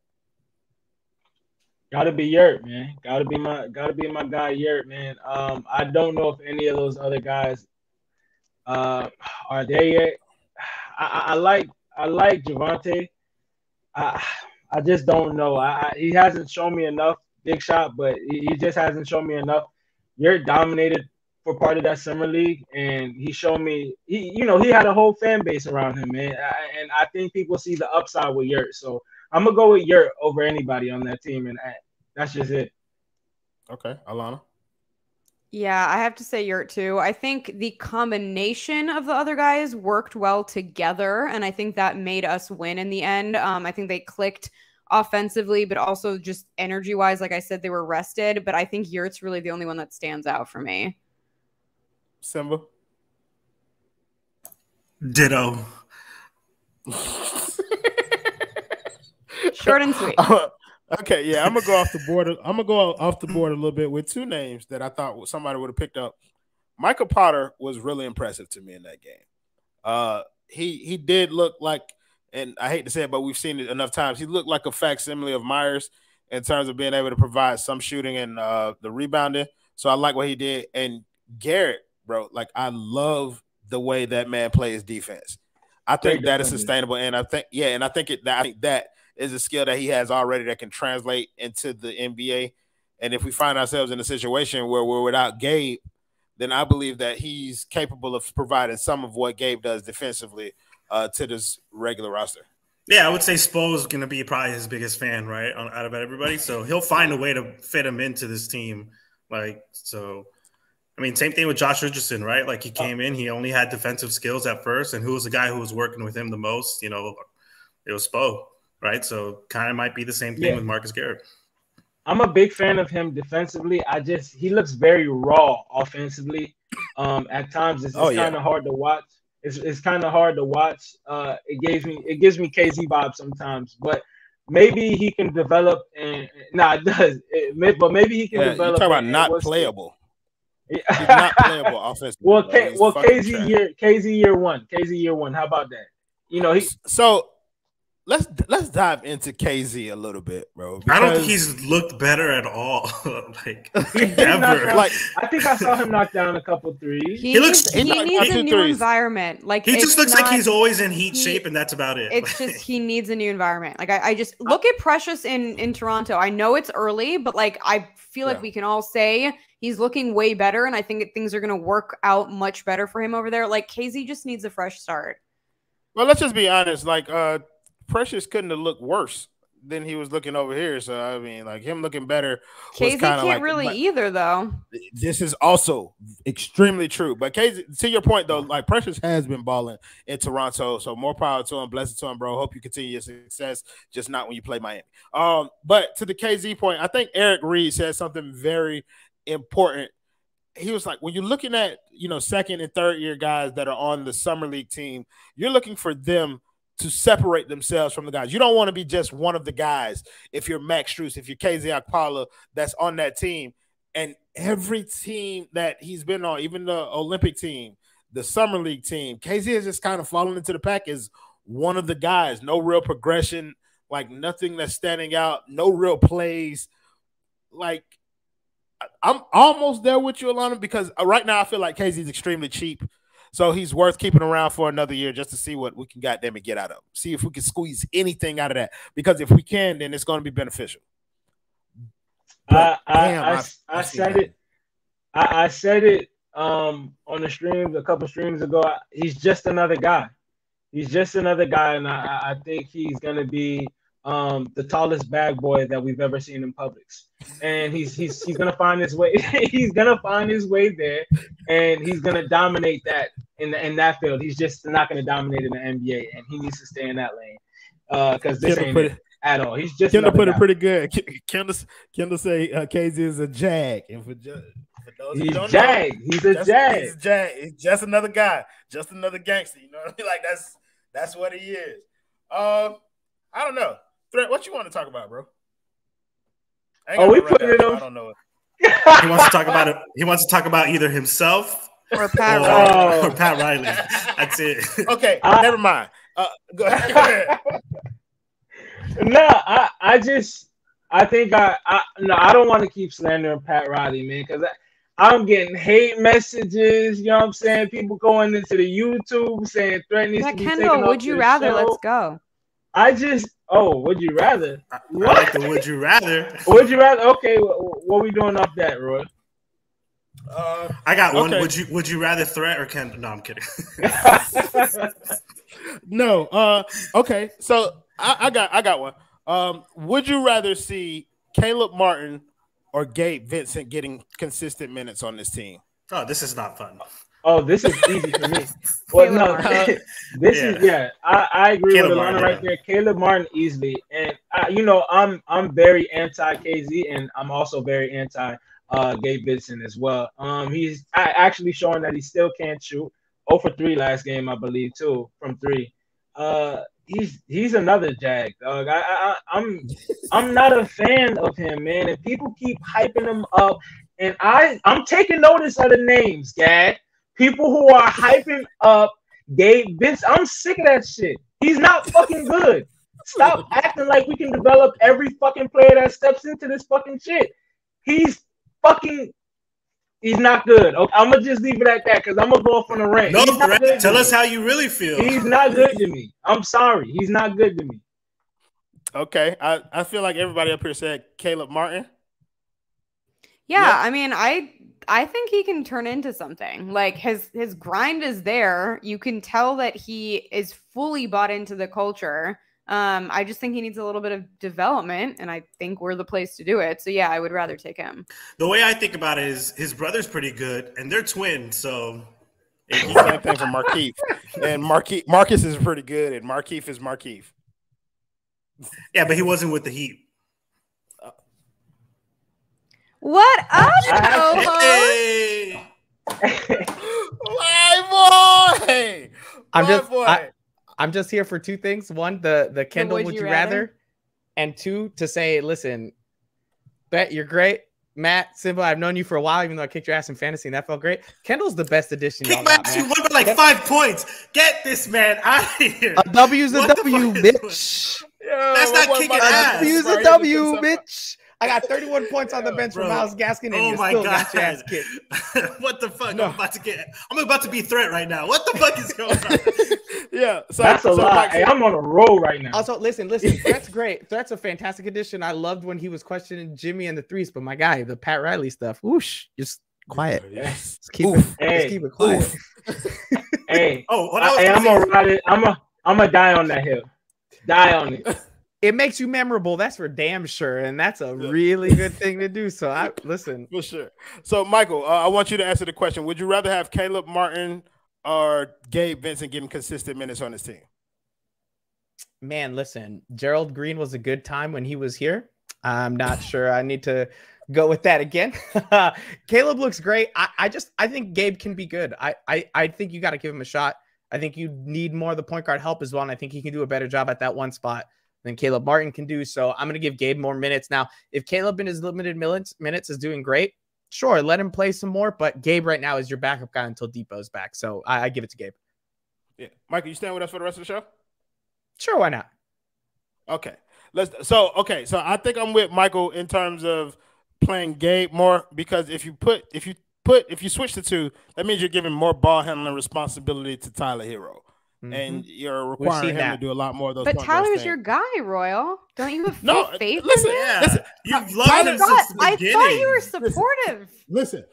Gotta be Yurt, man. Gotta be my guy Yurt, man. I don't know if any of those other guys are there yet. I like Javonte. I just don't know. He hasn't shown me enough big shot, but he just hasn't shown me enough. Yurt dominated for part of that summer league, and he showed me he had a whole fan base around him, man. And I think people see the upside with Yurt. So I'm gonna go with Yurt over anybody on that team, and that's just it. Okay, Alana. Yeah, I have to say Yurt too. I think the combination of the other guys worked well together, and I think that made us win in the end. I think they clicked offensively, but also just energy-wise. Like I said, they were rested, but I think Yurt's really the only one that stands out for me. Simba? Ditto. Short and sweet. Okay, yeah, I'm gonna go off the board. I'm gonna go off the board a little bit with two names that I thought somebody would have picked up. Michael Potter was really impressive to me in that game. He did look like, and I hate to say it, but we've seen it enough times. He looked like a facsimile of Myers. in terms of being able to provide some shooting and the rebounding. So I like what he did. And Garrett, bro, like I love the way that man plays defense. I think that is sustainable, and I think that is a skill that he has already that can translate into the NBA. And if we find ourselves in a situation where we're without Gabe, then I believe that he's capable of providing some of what Gabe does defensively to this regular roster. Yeah, I would say Spo is going to be probably his biggest fan, right, out of everybody. So he'll find a way to fit him into this team. I mean, same thing with Josh Richardson, right? Like he came in, he only had defensive skills at first, and who was the guy who was working with him the most? You know, it was Spo, right? So kind of might be the same thing with Marcus Garrett. I'm a big fan of him defensively. He looks very raw offensively. At times it's kind of hard to watch. It's kind of hard to watch. It gives me KZ vibes sometimes, but maybe he can develop. And it does. But maybe he can develop. You talk about not playable. He's not playable offensively. KZ year one. How about that? You know, so let's dive into KZ a little bit, bro. I don't think he's looked better at all. Ever. Like I think I saw him knock down a couple threes. He needs a new environment. Like he just looks like he's always in heat shape, and that's about it. It's just he needs a new environment. Like I just look at Precious in Toronto. I know it's early, but like I feel like we can all say he's looking way better, and I think things are going to work out much better for him over there. Like KZ just needs a fresh start. Well, let's just be honest. Like Precious couldn't have looked worse than he was looking over here. So I mean, like him looking better. KZ can't really either, though. This is also extremely true. But KZ, to your point though, like Precious has been balling in Toronto, so more power to him. Blessed to him, bro. Hope you continue your success. Just not when you play Miami. But to the KZ point, I think Eric Reed said something very important. He was like, when you're looking at second and third year guys that are on the summer league team, you're looking for them to separate themselves from the guys. You don't want to be just one of the guys if you're Max Strus, if you're KZ Okpala that's on that team. And every team that he's been on, even the Olympic team, the summer league team, KZ has just kind of fallen into the pack as one of the guys. No real progression, like nothing that's standing out, no real plays. Like I'm almost there with you, Alana, because right now I feel like KZ is extremely cheap. So he's worth keeping around for another year just to see what we can goddamn it get out of him. See if we can squeeze anything out of that. Because if we can, then it's going to be beneficial. I said it on the streams a couple streams ago. He's just another guy. And I think he's going to be the tallest bag boy that we've ever seen in Publix. And he's gonna find his way. He's gonna find his way there, and he's gonna dominate that in that field. He's just not gonna dominate in the NBA, and he needs to stay in that lane because this ain't it at all. He's just Kendall put it pretty good. Kendall say KZ is a jag, and for those who don't know, he's a jag. He's just another guy, just another gangster. You know what I mean? Like that's what he is. I don't know. Threat, what you want to talk about, bro? We put it on. I don't know. He wants to talk about it. He wants to talk about either himself or Pat Riley. Or Pat Riley. That's it. Okay, never mind. Go ahead. No, I don't want to keep slandering Pat Riley, man, because I'm getting hate messages. You know what I'm saying? People going into the YouTube saying threatening. Yeah, Kendall, would you rather? Show. Let's go. Would you rather? What? I like the would you rather. Would you rather? Okay, what are we doing off that, Roy? I got one. Okay. Would you rather Threat or Kendall? No, I'm kidding. No. Okay. So I got one. Would you rather see Caleb Martin or Gabe Vincent getting consistent minutes on this team? Oh, this is not fun. Oh, this is easy for me. Well, no, I agree with Alana right there. Caleb Martin easily, and I'm very anti KZ, and I'm also very anti Gabe Vincent as well. He's actually showing that he still can't shoot. 0 for 3 last game, I believe, too, from 3. He's another jag, dog. I'm not a fan of him, man, and people keep hyping him up, and I'm taking notice of the names, Gad. People who are hyping up Gabe Vincent. I'm sick of that shit. He's not fucking good. Stop acting like we can develop every fucking player that steps into this fucking shit. He's not good. Okay, I'm gonna just leave it at that because I'm gonna go off on a rant. No, tell us how you really feel. He's not good to me. I'm sorry. He's not good to me. Okay, I feel like everybody up here said Caleb Martin. Yeah, I mean, I think he can turn into something. Like his grind is there. You can tell that he is fully bought into the culture. I just think he needs a little bit of development, and I think we're the place to do it. So yeah, I would rather take him. The way I think about it is his brother's pretty good, and they're twins, so Same thing for Markeith. And Marcus is pretty good, and Markeith is Markeith. yeah, but he wasn't with the Heat. What up, co-host? Hey! My boy! I'm just here for two things. One, the Kendall would you rather? And two, to say, listen, Bet, you're great. Matt, Simba, I've known you for a while, even though I kicked your ass in fantasy, and that felt great. Kendall's the best addition. Kick my ass, you won by like 5 points. Get this man out of here. A W's a W, bitch. That's not kicking ass. A W's a W, bitch. I got 31 points on the bench for Myles Gaskin, and you still got your ass kicked. What the fuck? No. I'm about to be threat right now. What the fuck is going on? Yeah, that's a lot. Hey, I'm on a roll right now. Also, listen. Threat's great. Threat's a fantastic addition. I loved when he was questioning Jimmy and the threes, but my guy, the Pat Riley stuff. Whoosh, just quiet. Yes. Just keep it quiet. Hey, I'm gonna ride it. I'm gonna die on that hill. Die on it. It makes you memorable. That's for damn sure, and that's a really good thing to do. So listen for sure. So Michael, I want you to answer the question: would you rather have Caleb Martin or Gabe Vincent getting consistent minutes on his team? Man, listen, Gerald Green was a good time when he was here. I'm not sure I need to go with that again. Caleb looks great. I think Gabe can be good. I think you got to give him a shot. I think you need more of the point guard help as well, and I think he can do a better job at that one spot than Caleb Martin can do. So I'm going to give Gabe more minutes. Now, if Caleb in his limited minutes is doing great, sure, let him play some more. But Gabe right now is your backup guy until Depot's back. So I give it to Gabe. Yeah. Michael, you staying with us for the rest of the show? Sure, why not? Okay. So I think I'm with Michael in terms of playing Gabe more, because if you switch the two, that means you're giving more ball handling responsibility to Tyler Hero. Mm-hmm. And you're requiring him to do a lot more of those. But Tyler's your guy, Royal. Don't you have faith listen, in him? Yeah. Listen, You've loved him since the beginning. I thought you were supportive. Listen,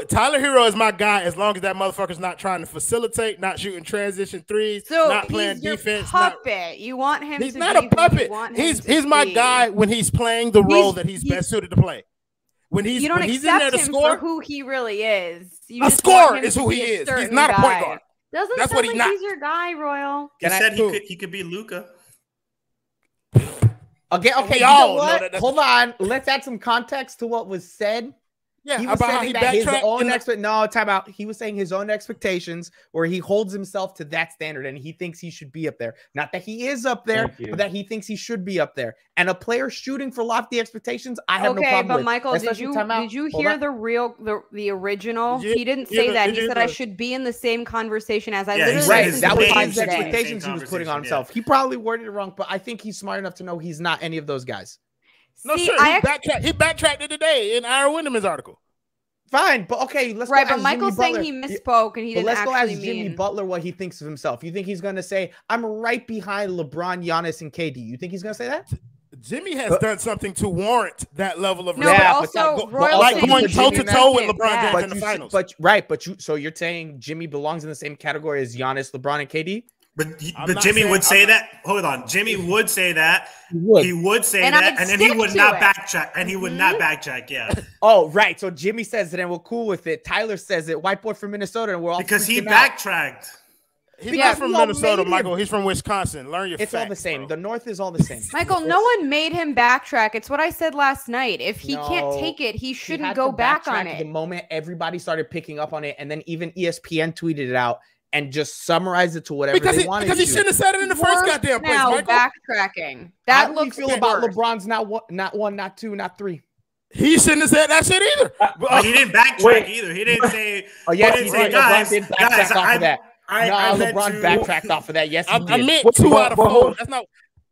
Tyler Hero is my guy as long as that motherfucker's not trying to facilitate, not shooting transition threes, not playing defense. Puppet. You want him he's to not be a puppet. He's my guy when he's playing the role that he's best suited to play. You don't accept him for who he really is. A scorer is who he is. He's not a point guard. That's what he's not. He's your guy, Royal. He said he could be Luka. Okay, you know what? Hold on. Let's add some context to what was said. Yeah, he was saying that his own time out. He was saying his own expectations, where he holds himself to that standard and he thinks he should be up there. Not that he is up there, but that he thinks he should be up there. And a player shooting for lofty expectations, I have no problem with. Okay, but Michael, did you hear the original? He didn't say that. He said I should be in the same conversation as I literally. Right, that was his expectations he was putting on himself. He probably worded it wrong, but I think he's smart enough to know he's not any of those guys. No, sure. He backtracked it today in Aaron Winderman's article. Fine, but okay, let's go. Right, but Michael's saying he misspoke and he didn't actually mean. Let's go ask Jimmy Butler what he thinks of himself. You think he's going to say, I'm right behind LeBron, Giannis, and KD? You think he's going to say that? Jimmy has done something to warrant that level of respect. But also, going toe-to-toe with LeBron James in the finals. So you're saying Jimmy belongs in the same category as Giannis, LeBron, and KD? But Jimmy would say that. Hold on. Jimmy would say that. He would say that. And then he would not backtrack. And he would not backtrack. Yeah. Oh, right. So Jimmy says it and we're cool with it. Tyler says it. White boy from Minnesota. And we're all because he backtracked. He's not from Minnesota, Michael. He's from Wisconsin. Learn your facts. It's all the same. Bro. The North is all the same. Michael, no one made him backtrack. It's what I said last night. If he can't take it, he shouldn't go back on it. The moment everybody started picking up on it, and then even ESPN tweeted it out and just summarize it to whatever they wanted. Because he shouldn't have said it in the first goddamn place, Michael. Backtracking. How do you feel about LeBron's not one, not two, not three? He shouldn't have said that shit either. He didn't backtrack either. He didn't say. Oh yes, he did. LeBron did backtrack off of that. LeBron backtracked off of that. Yes, he did. I meant 2 out of 4. That's not.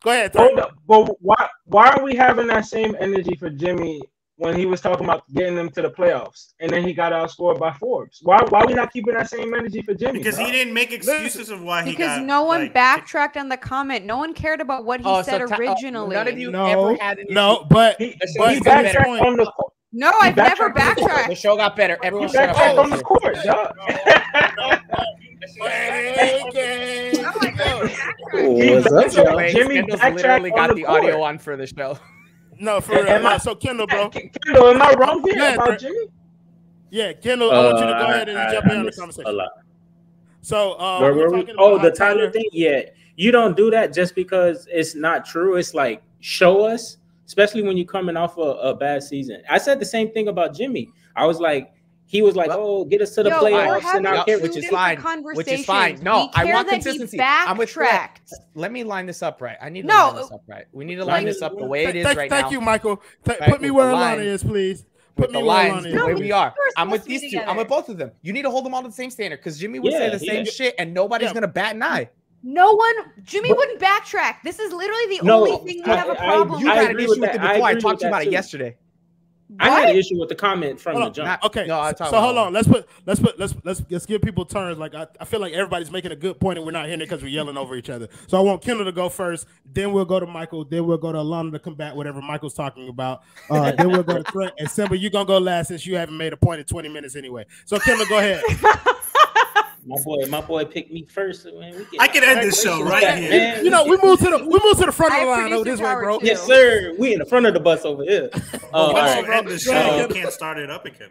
Go ahead. Hold up, but why are we having that same energy for Jimmy when he was talking about getting them to the playoffs and then he got outscored by Forbes? Why are we not keeping that same energy for Jimmy? Because he didn't make excuses of why he got. Because no one like, backtracked on the comment. No one cared about what he said originally. None of you ever had an issue. But he but backtracked on the court. No, I've never backtracked on the backtracked. The show got better. Everyone He shut up. backtracked on the court, dog. What's up, y'all? Jimmy Kendall's backtracked literally on got the the court. audio on for the show. No, for real. Am I- So Kendall, bro. Kendall, am I wrong here Yeah, about Jimmy? Yeah, Kendall, I want you to go ahead and jump in on the missed conversation. a lot. So, Where we're were we? talking Oh, about the Tyler thing. Yeah, you don't do that just because it's not true. It's like show us, especially when you're coming off a bad season. I said the same thing about Jimmy. I was like, he was like, "Oh, get us to the Yo, we're playoffs," having and I two can't. which is different fine. Which is fine. conversations. No, We I care want that he consistency. I'm with Fred. backtracked. Let me line this up right. I need to No. line this up right. We need to line this up the way it is right Thank now. you, Michael. Right, Put me with where the Alana line. is, please. With Put the me where lines Alana the is. way we are. We're I'm with supposed to be these two. I'm together. with both of them. You need to hold them all to the same standard because Jimmy would say Yeah, the same yeah. shit and nobody's Yeah. gonna bat an eye. No one, Jimmy wouldn't backtrack. This is literally the No, only thing we have a problem You I had an agree issue with with that. it I before. I agree talked with to you that about it too. yesterday. I had What? an issue with the comment from Hold the on. jump. Okay. No, I'll talk so hold about on. Let's give people turns. Like I feel like everybody's making a good point, and we're not hearing it because we're yelling over each other. So I want Kendall to go first. Then we'll go to Michael. Then we'll go to Alana to combat whatever Michael's talking about. Then we'll go to Threat and Simba. You're gonna go last since you haven't made a point in 20 minutes anyway. So Kendall, go ahead. My boy picked me first. Man, we I can end this show right here. Man, You know, we moved to the front of I the have line over producer this way, power bro. too. yes, sir. We in the front of the bus over here. All Once right. you end the show, you can't start it up again.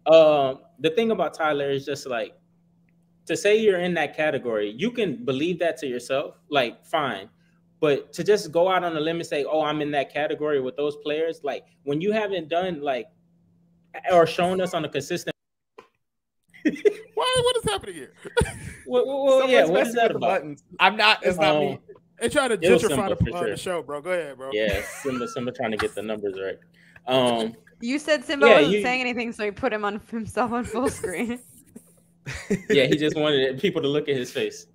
The thing about Tyler is just like to say you're in that category, you can believe that to yourself, like fine. But to just go out on a limb and say, "Oh, I'm in that category with those players," like when you haven't done like or shown us on a consistent. What is happening here? Well, yeah, Someone's what is messing that with the about? buttons. I'm not. It's not me. They try to It was gentrify Simba for sure. the show, bro. Go ahead, bro. Yeah, Simba trying to get the numbers right. You said Simba Yeah, wasn't you- saying anything, so he put himself on full screen. Yeah, he just wanted people to look at his face.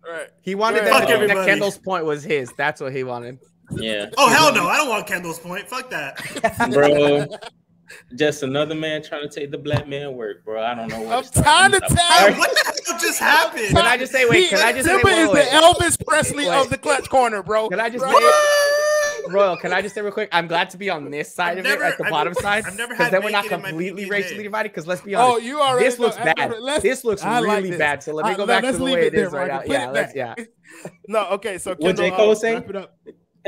All right. He wanted Fuck them to think that everybody. Kendall's point was his. That's what he wanted. Yeah. Oh hell no! I don't want Kendall's point. Fuck that. Bro. Just another man trying to take the black man work, bro. I don't know what. I'm it's talking trying to about. tell you. What the hell just happened? Can I just say, wait? Can I just say, Simba is wait, the Elvis Presley Wait. of the clutch corner, bro. Can I just Bro. say, Royal? Can I just say real quick? I'm glad to be on this side I've of never- it, like the I've- bottom side, I've never because had then we're not bacon in my completely PB racially day. divided. Because let's be honest, Oh, you already this looks know. bad. Let's- This looks I like really this. bad. So let me go No, back to let's the leave way it it is there, right now. Michael. Put Yeah, it let's. back. Yeah. No, okay. So What J. Kendall, Cole say? wrap it up.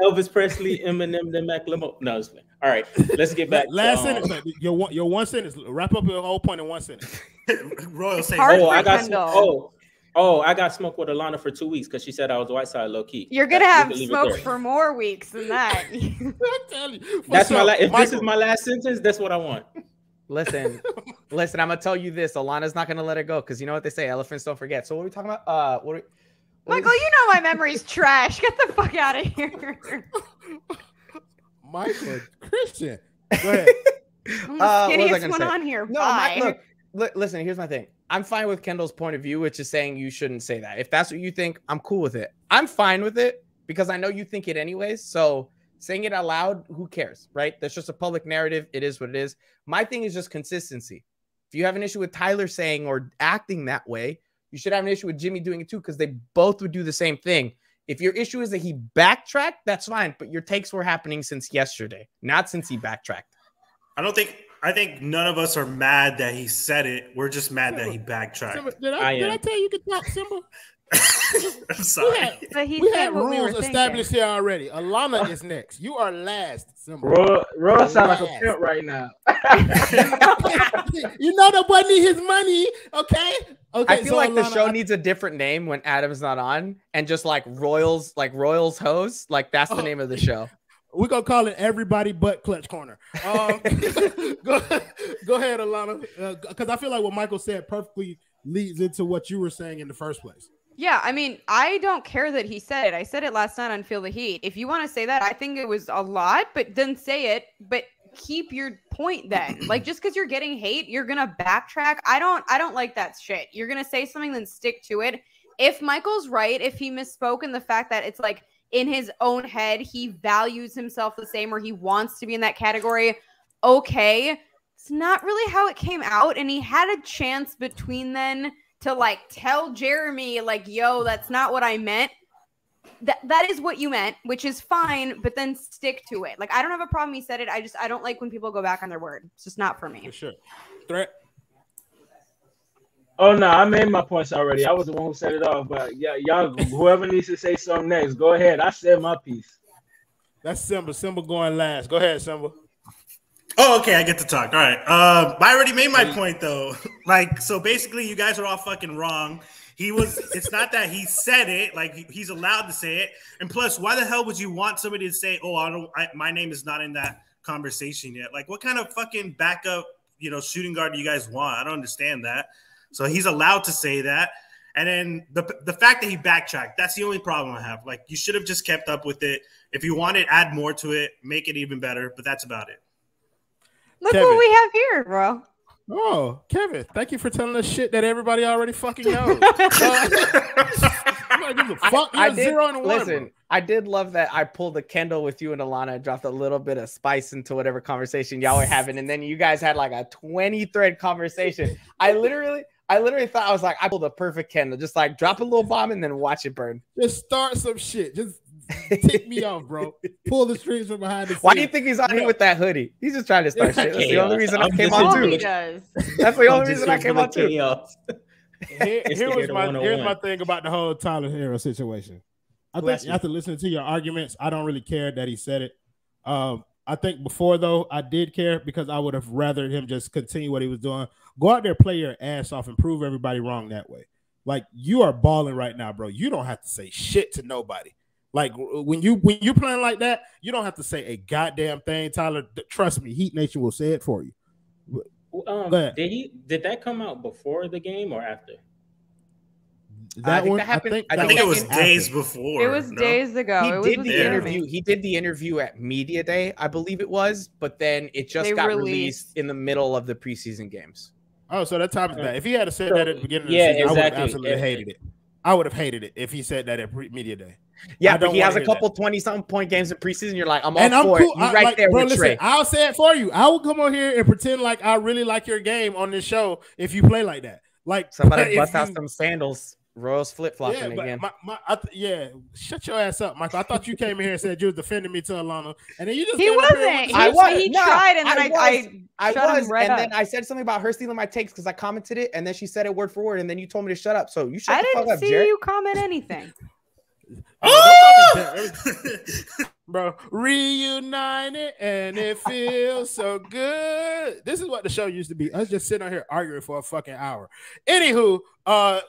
Elvis Presley, Eminem, then Mac Limo. No, it's fine. All right, let's get back. Last to, sentence. Your one sentence. Wrap up your whole point in one sentence. Royal say hard Oh, for I got Kendall. I got smoked with Alana for 2 weeks because she said I was white side low key. You're gonna We have can leave it smoke there. for more weeks than that. I'm telling you. That's my if this is Michael. my last sentence, that's what I want. Listen. I'm gonna tell you this. Alana's not gonna let it go because you know what they say: elephants don't forget. So what are we talking about? Michael, you know my memory's trash. Get the fuck out of here. Michael Christian. Go ahead. I'm what the was I skinniest gonna one say? on here. No, Bye. look, listen, here's my thing. I'm fine with Kendall's point of view, which is saying you shouldn't say that. If that's what you think, I'm cool with it. I'm fine with it because I know you think it anyways. So saying it out loud, who cares, right? That's just a public narrative. It is what it is. My thing is just consistency. If you have an issue with Tyler saying or acting that way, you should have an issue with Jimmy doing it too because they both would do the same thing. If your issue is that he backtracked, that's fine. But your takes were happening since yesterday, not since he backtracked. I think none of us are mad that he said it. We're just mad that he backtracked. Simba, did I I am. tell you could talk, Simba? I'm sorry. But he We said had what we were rules thinking. established here already. Alana is next. You are last, Simba. Roy sound like a pimp right now. You know the boy need his money, okay? Okay. I feel so like the Alana, show needs a different name when Adam's not on, and just like Royals host, like that's the name of the show. we're gonna call it Everybody But Clutch Corner. Go ahead, Alana, because I feel like what Michael said perfectly leads into what you were saying in the first place. Yeah, I mean, I don't care that he said it. I said it last night on Feel the Heat. If you want to say that, I think it was a lot, but then say it, but keep your point then. Like, just because you're getting hate, you're gonna backtrack. I don't like that shit. You're gonna say something, then stick to it. If Michael's right, if he misspoke, and the fact that it's like in his own head, he values himself the same, or he wants to be in that category. Okay. It's not really how it came out. And he had a chance between then to like tell Jeremy, like, yo, that's not what I meant. That is what you meant, which is fine, but then stick to it. Like, I don't have a problem he said it. I don't like when people go back on their word. It's just not for me. For sure. Threat. Oh no, I made my points already. I was the one who set it off, but yeah, y'all, whoever needs to say something next, go ahead. I said my piece. That's Simba. Simba going last. Go ahead, Simba. Oh, okay, I get to talk. All right. I already made my point though. Like, so basically, you guys are all fucking wrong. It's not that he said it. Like, he's allowed to say it. And plus, why the hell would you want somebody to say, "Oh, my name is not in that conversation yet"? Like, what kind of fucking backup, shooting guard do you guys want? I don't understand that. So he's allowed to say that. And then the fact that he backtracked, that's the only problem I have. Like, you should have just kept up with it. If you want it, add more to it, make it even better. But that's about it. Look Kevin. what we have here, bro. Oh, Kevin, thank you for telling us shit that everybody already fucking knows. I'm not giving a fuck. You're 0 and 1. Listen, bro. I did love that I pulled a Kendall with you and Alana and dropped a little bit of spice into whatever conversation y'all were having. And then you guys had like a 20-thread conversation. I literally thought, I was like, I pulled a perfect Kendall. Just like drop a little bomb and then watch it burn. Just start some shit. Just tick me off, bro. Pull the strings from behind the scenes. Why do you think he's on here with that hoodie? He's just trying to start shit. That's the only reason I came on All too. he does. That's the only reason I came on too. Here's my thing about the whole Tyler Hero situation. I think after listening to your arguments, I don't really care that he said it. I think before, though, I did care because I would have rather him just continue what he was doing. Go out there, play your ass off, and prove everybody wrong that way. Like, you are balling right now, bro. You don't have to say shit to nobody. Like, when you're playing like that, you don't have to say a goddamn thing, Tyler. Trust me, Heat Nation will say it for you. Did that come out before the game or after? I think it was days before. It was days ago. He did the interview. He did the interview at Media Day, I believe it was, but then it just got released in the middle of the preseason games. Oh, so that time is bad. If he had said that at the beginning of the season, I would have absolutely hated it. I would have hated it if he said that at Media Day. Yeah, but he has a couple 20-something point games in preseason. You're like, I'm all for it. You there bro, with Trey. I'll say it for you. I will come on here and pretend like I really like your game on this show if you play like that. Like, somebody bust out some sandals. Royals flip-flopping again. Shut your ass up, Michael. I thought you came in here and said you was defending me to Alana, and then you just he wasn't. He tried, and then I shut him right up. Then I said something about her stealing my takes because I commented it, and then she said it word for word, and then you told me to shut up. So you shut the fuck up, Jared. I didn't see you comment anything. Bro, reunited and it feels so good. This is what the show used to be. Us just sitting on here arguing for a fucking hour. Anywho,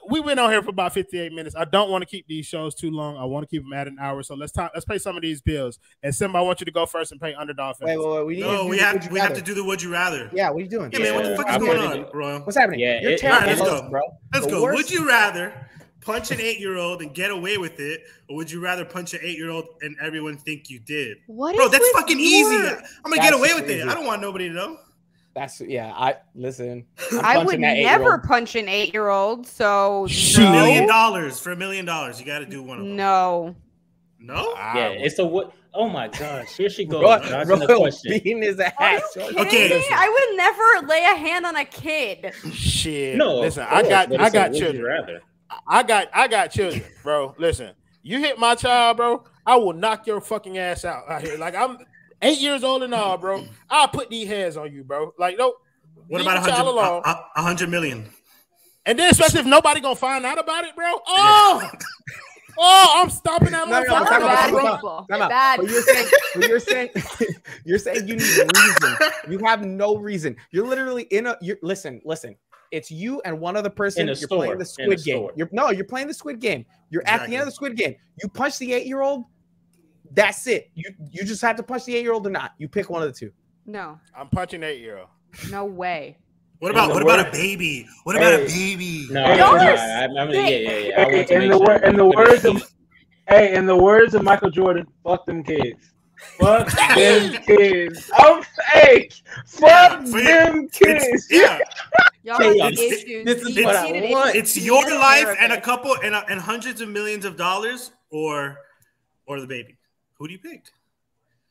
we went on here for about 58 minutes. I don't want to keep these shows too long. I want to keep them at an hour. So let's pay some of these bills. And Simba, I want you to go first and pay underdog. Wait. We have to do the would you rather. Yeah, what are you doing? Yeah, man, what the fuck is going on, bro? What's happening? Yeah, you're terrible, let's go, bro. Let's go. Would you rather punch an 8-year-old and get away with it, or would you rather punch an 8-year-old and everyone think you did? What bro, is that's fucking easy. I'm gonna get away with crazy. it. I don't want nobody to know. I would never punch an 8-year-old. So $1 million for $1 million, you got to do one of them. No. Yeah, it's a what? Oh my gosh, here she goes. Beating his ass. Okay, I would never lay a hand on a kid. Shit. No, listen, I got children. I got children, bro. Listen, you hit my child, bro, I will knock your fucking ass out here. Like, I'm 8 years old and all, bro. I'll put these hands on you, bro. Like, no. What about 100 million? And then, especially if nobody gonna find out about it, bro. I'm stopping that motherfucker, bro. But you're saying you need reason. You have no reason. You're literally listen. It's you and one other person. You're playing the Squid Game. You're playing the Squid Game. You're at the end of the Squid Game. You punch the 8-year-old. That's it. You just have to punch the 8-year-old or not. You pick one of the two. No. I'm punching 8-year-old. No way. What about a baby? What about a baby? No, yeah. In the words of Michael Jordan, fuck them kids. Fuck them kids. Fuck them kids. Yeah. Y'all have issues. This is what I want. It's your life and a couple and hundreds of millions of dollars, or or the baby? Who do you pick?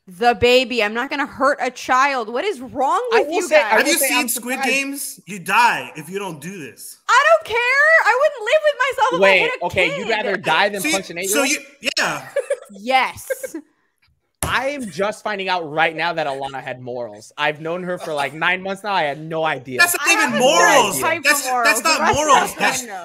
The baby. I'm not gonna hurt a child. What is wrong with you guys? Have you seen Squid Games? You die if you don't do this. I don't care. I wouldn't live with myself if I hit a kid. You'd rather die than punch an 8-year-old? Yeah. Yes. I am just finding out right now that Alana had morals. I've known her for like 9 months now. I had no idea. That's not even morals. That's not morals.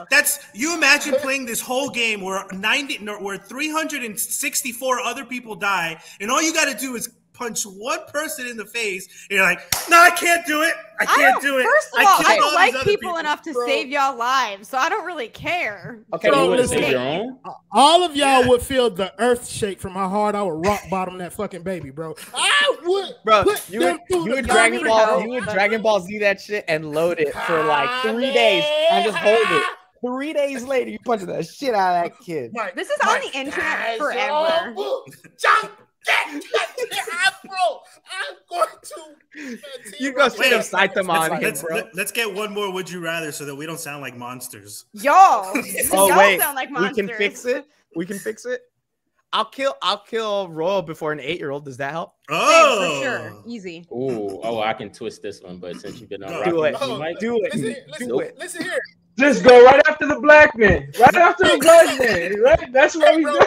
That's you imagine playing this whole game where 364 other people die, and all you got to do is punch one person in the face. And you're like, no, I can't do it. I can't do it. First of all, I don't like people enough to save y'all lives, so I don't really care. Okay, you would save your own. All of y'all would feel the earth shake from how hard I would rock bottom that fucking baby, bro. I would, bro. You would Dragon Ball Z that shit and load it for like 3 days and just hold it. 3 days later, you punch the shit out of that kid. This is on the internet forever. I'm going to. You go straight up Saitama on him, bro. Let's get one more. Would you rather so that we don't sound like monsters? Y'all sound like monsters. We can fix it. I'll kill Royal before an 8-year-old. Does that help? Oh, for sure, easy. Oh, I can twist this one, but since you've been on, do it. Listen here. Just go right after the black man. Right after the black man. Right? That's what we do. No.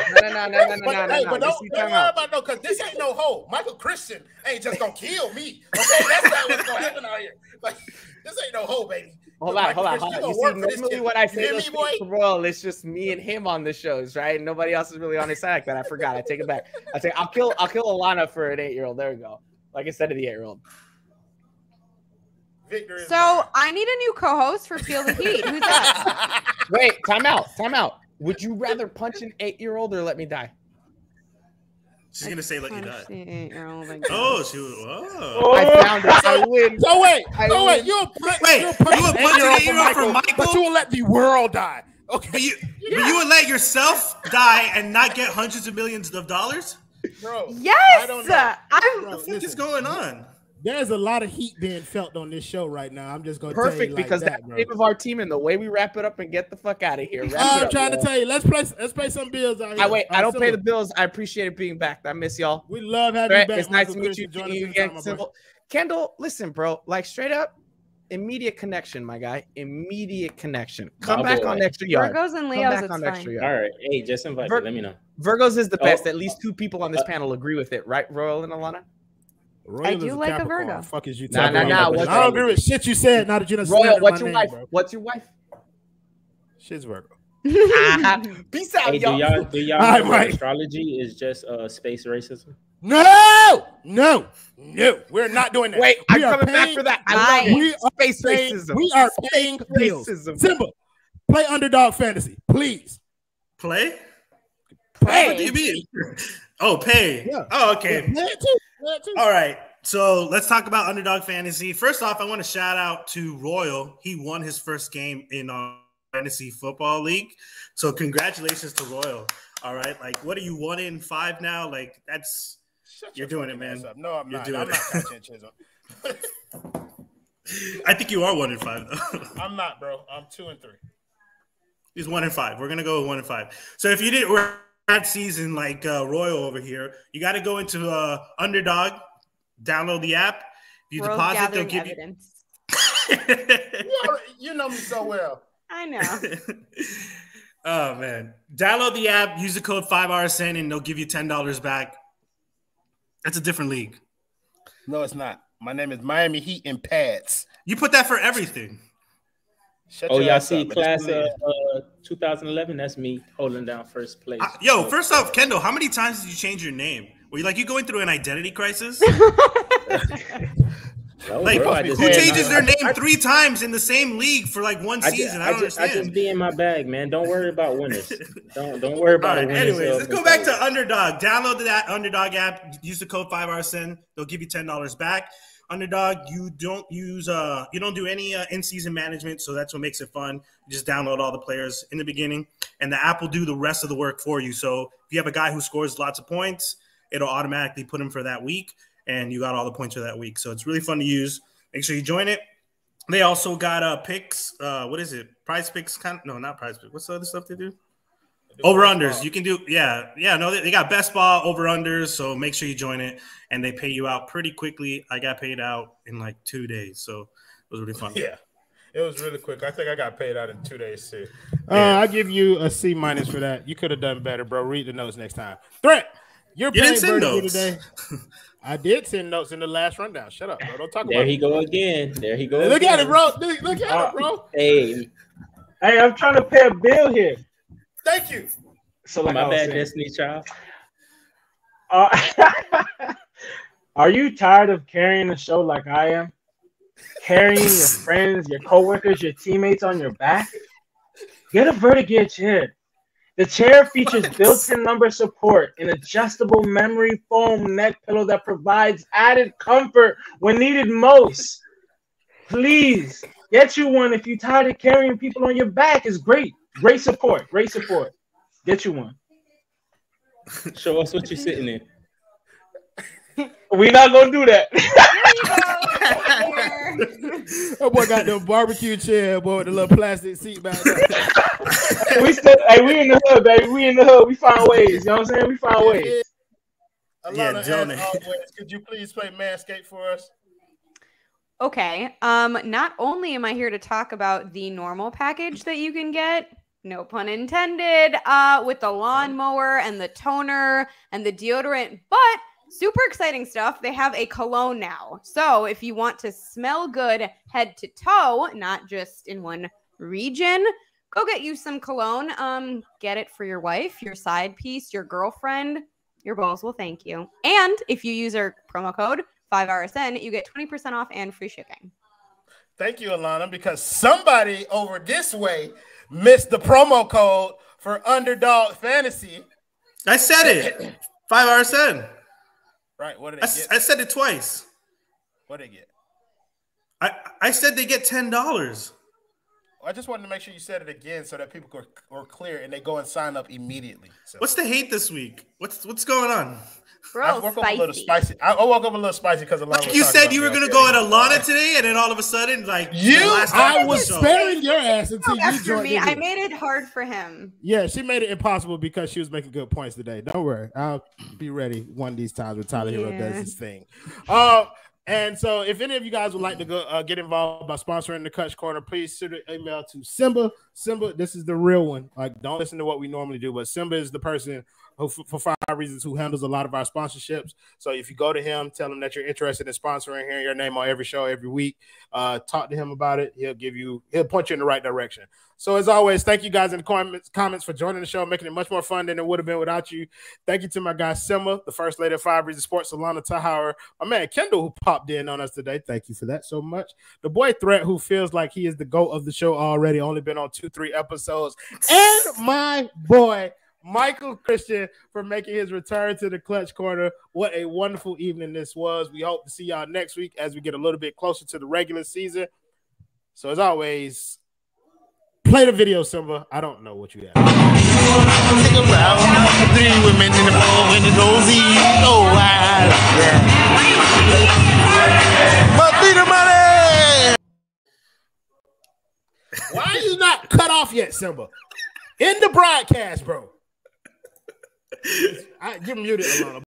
But don't worry about no, because this ain't no hoe. Michael Christian ain't just gonna kill me. Okay, that's not what's gonna happen out here. Like, this ain't no hoe, baby. Hold on. You see, normally when I say this to Royal, it's just me and him on the shows, right? Nobody else is really on his side. But I forgot. I take it back. I say I'll kill Alana for an 8-year-old. There we go. Like instead of the 8-year-old. So I need a new co-host for Feel the Heat. Who's that? Wait, time out. Would you rather punch an 8-year-old or let me die? She's gonna say let you die. Oh, she was. I found it. I win. So wait. You'll punch an 8-year-old for Michael, but you will let the world die. Okay, but you would let yourself die and not get hundreds of millions of dollars, bro. Yes, what the fuck is going on? There's a lot of heat being felt on this show right now. I'm just gonna perfect tell you like because that's the name of our team and the way we wrap it up and get the fuck out of here. I'm trying to tell you. Let's pay some bills out here. I don't pay the bills. I appreciate it being back. I miss y'all. We love having you back. It's nice to meet you again. Kendall, listen, bro. Like straight up, immediate connection, my guy. Immediate connection. Come back on Extra Yard. Virgos and Leos, it's fine. All right. Hey, just invite me. Let me know. Virgos is the best. At least 2 people on this panel agree with it, right, Royal and Alana? Royal I do like a Virgo. Fuck is you talking about? I don't agree with shit you said. Now that you done Royal, what's your wife? Bro. What's your wife? She's Virgo. Peace out, y'all. Do y'all know astrology is just space racism? No, we're not doing that. Wait, I'm coming back for that. We are space racism. We are paying bills. Simba, play Underdog Fantasy, please. Play? What do you mean? Oh, pay. Yeah. Oh, okay. All right. So let's talk about Underdog Fantasy. First off, I want to shout out to Royal. He won his first game in our Fantasy Football League. So congratulations to Royal. All right. Like, what are you, 1-5 now? Like, that's you're doing it, man. No, I'm not. I'm not conscientious. I think you are 1-5 though. I'm not, bro. I'm 2-3. He's 1-5. We're gonna go 1-5. So if you didn't that season like Royal over here, you got to go into Underdog, download the app. If you deposit, they'll give evidence. You know me so well. I know. Oh man, download the app, use the code 5RSN, and they'll give you $10 back. That's a different league. No, it's not. My name is Miami Heat in pads. You put that for everything. Y'all see class of 2011? That's me holding down first place. First off, Kendall, how many times did you change your name? Were you going through an identity crisis? Who changes their name 3 times in the same league for like one season? I don't understand. I just be in my bag, man. Don't worry about winners. Don't worry about it. Anyways, let's go back to Underdog. Download that Underdog app. Use the code 5RSN. They'll give you $10 back. Underdog, you don't do any in-season management, so that's what makes it fun. You just download all the players in the beginning, and the app will do the rest of the work for you. So if you have a guy who scores lots of points, it'll automatically put him for that week, and you got all the points for that week. So it's really fun to use. Make sure you join it. They also got picks. What is it? Prize Picks? No, not Prize Picks. What's the other stuff they do? Over unders, you can do no, they got best ball over unders, so make sure you join it, and they pay you out pretty quickly. I got paid out in like 2 days, so it was really fun. Yeah, it was really quick. I think I got paid out in 2 days too. I give you a C- for that. You could have done better, bro. Read the notes next time. Threat, you didn't send notes today. I did send notes in the last rundown. Shut up, bro. Don't talk about it. There he go again. Look at it, bro. Look at it, bro. Hey, I'm trying to pay a bill here. Thank you. So like my I was bad, saying, Destiny Child. Are you tired of carrying the show like I am? Carrying your friends, your coworkers, your teammates on your back? Get a Vertigear chair. The chair features built-in lumbar support, an adjustable memory foam neck pillow that provides added comfort when needed most. Please get you one if you're tired of carrying people on your back. It's great. Great support. Great support. Get you one. Show us what you're sitting in. We're not gonna do that. That boy got the barbecue chair, boy, with the little plastic seat back there. We in the hood, baby. We in the hood. We find ways. You know what I'm saying? We find ways. Alana, donate. as always, could you please play Manscaped for us? Okay. Not only am I here to talk about the normal package that you can get, no pun intended, with the lawnmower and the toner and the deodorant, but super exciting stuff. They have a cologne now. So if you want to smell good head to toe, not just in one region, go get you some cologne. Get it for your wife, your side piece, your girlfriend. Your balls will thank you. And if you use our promo code 5RSN, you get 20% off and free shipping. Thank you, Alana, because somebody over this way missed the promo code for Underdog Fantasy. I said it. 5RSN. Right, what did they get? I said it twice. What did they get? I said they get $10. I just wanted to make sure you said it again so that people were clear and they go and sign up immediately. So. What's the hate this week? What's going on? I woke up a little spicy. I woke up a little spicy because like you said you were going to go at Alana today, and then all of a sudden, like I was sparing your ass until you After joined me, in. I made it hard for him. Yeah, she made it impossible because she was making good points today. Don't worry, I'll be ready one of these times when Tyler Hero does his thing. And so, if any of you guys would like to go get involved by sponsoring the Clutch Corner, please send an email to Simba. Simba, this is the real one. Like, don't listen to what we normally do, but Simba is the person who, for 5 reasons, who handles a lot of our sponsorships. So if you go to him, tell him that you're interested in sponsoring, hearing your name on every show every week. Talk to him about it. He'll point you in the right direction. So as always, thank you guys in the comments for joining the show, making it much more fun than it would have been without you. Thank you to my guy Simba, the first lady of 5 Reasons Sports, Alana Tahauer, my man Kendall, who popped in on us today. Thank you for that so much. The boy Threat, who feels like he is the GOAT of the show already, only been on 2-3 episodes, and my boy Michael Christian for making his return to the Clutch Corner. What a wonderful evening this was. We hope to see y'all next week as we get a little bit closer to the regular season. So as always, play the video, Simba. I don't know what you have. Three women in the floor in the cozy. Oh, must be the money. Why are you not cut off yet, Simba? In the broadcast, bro. You're muted, Alana.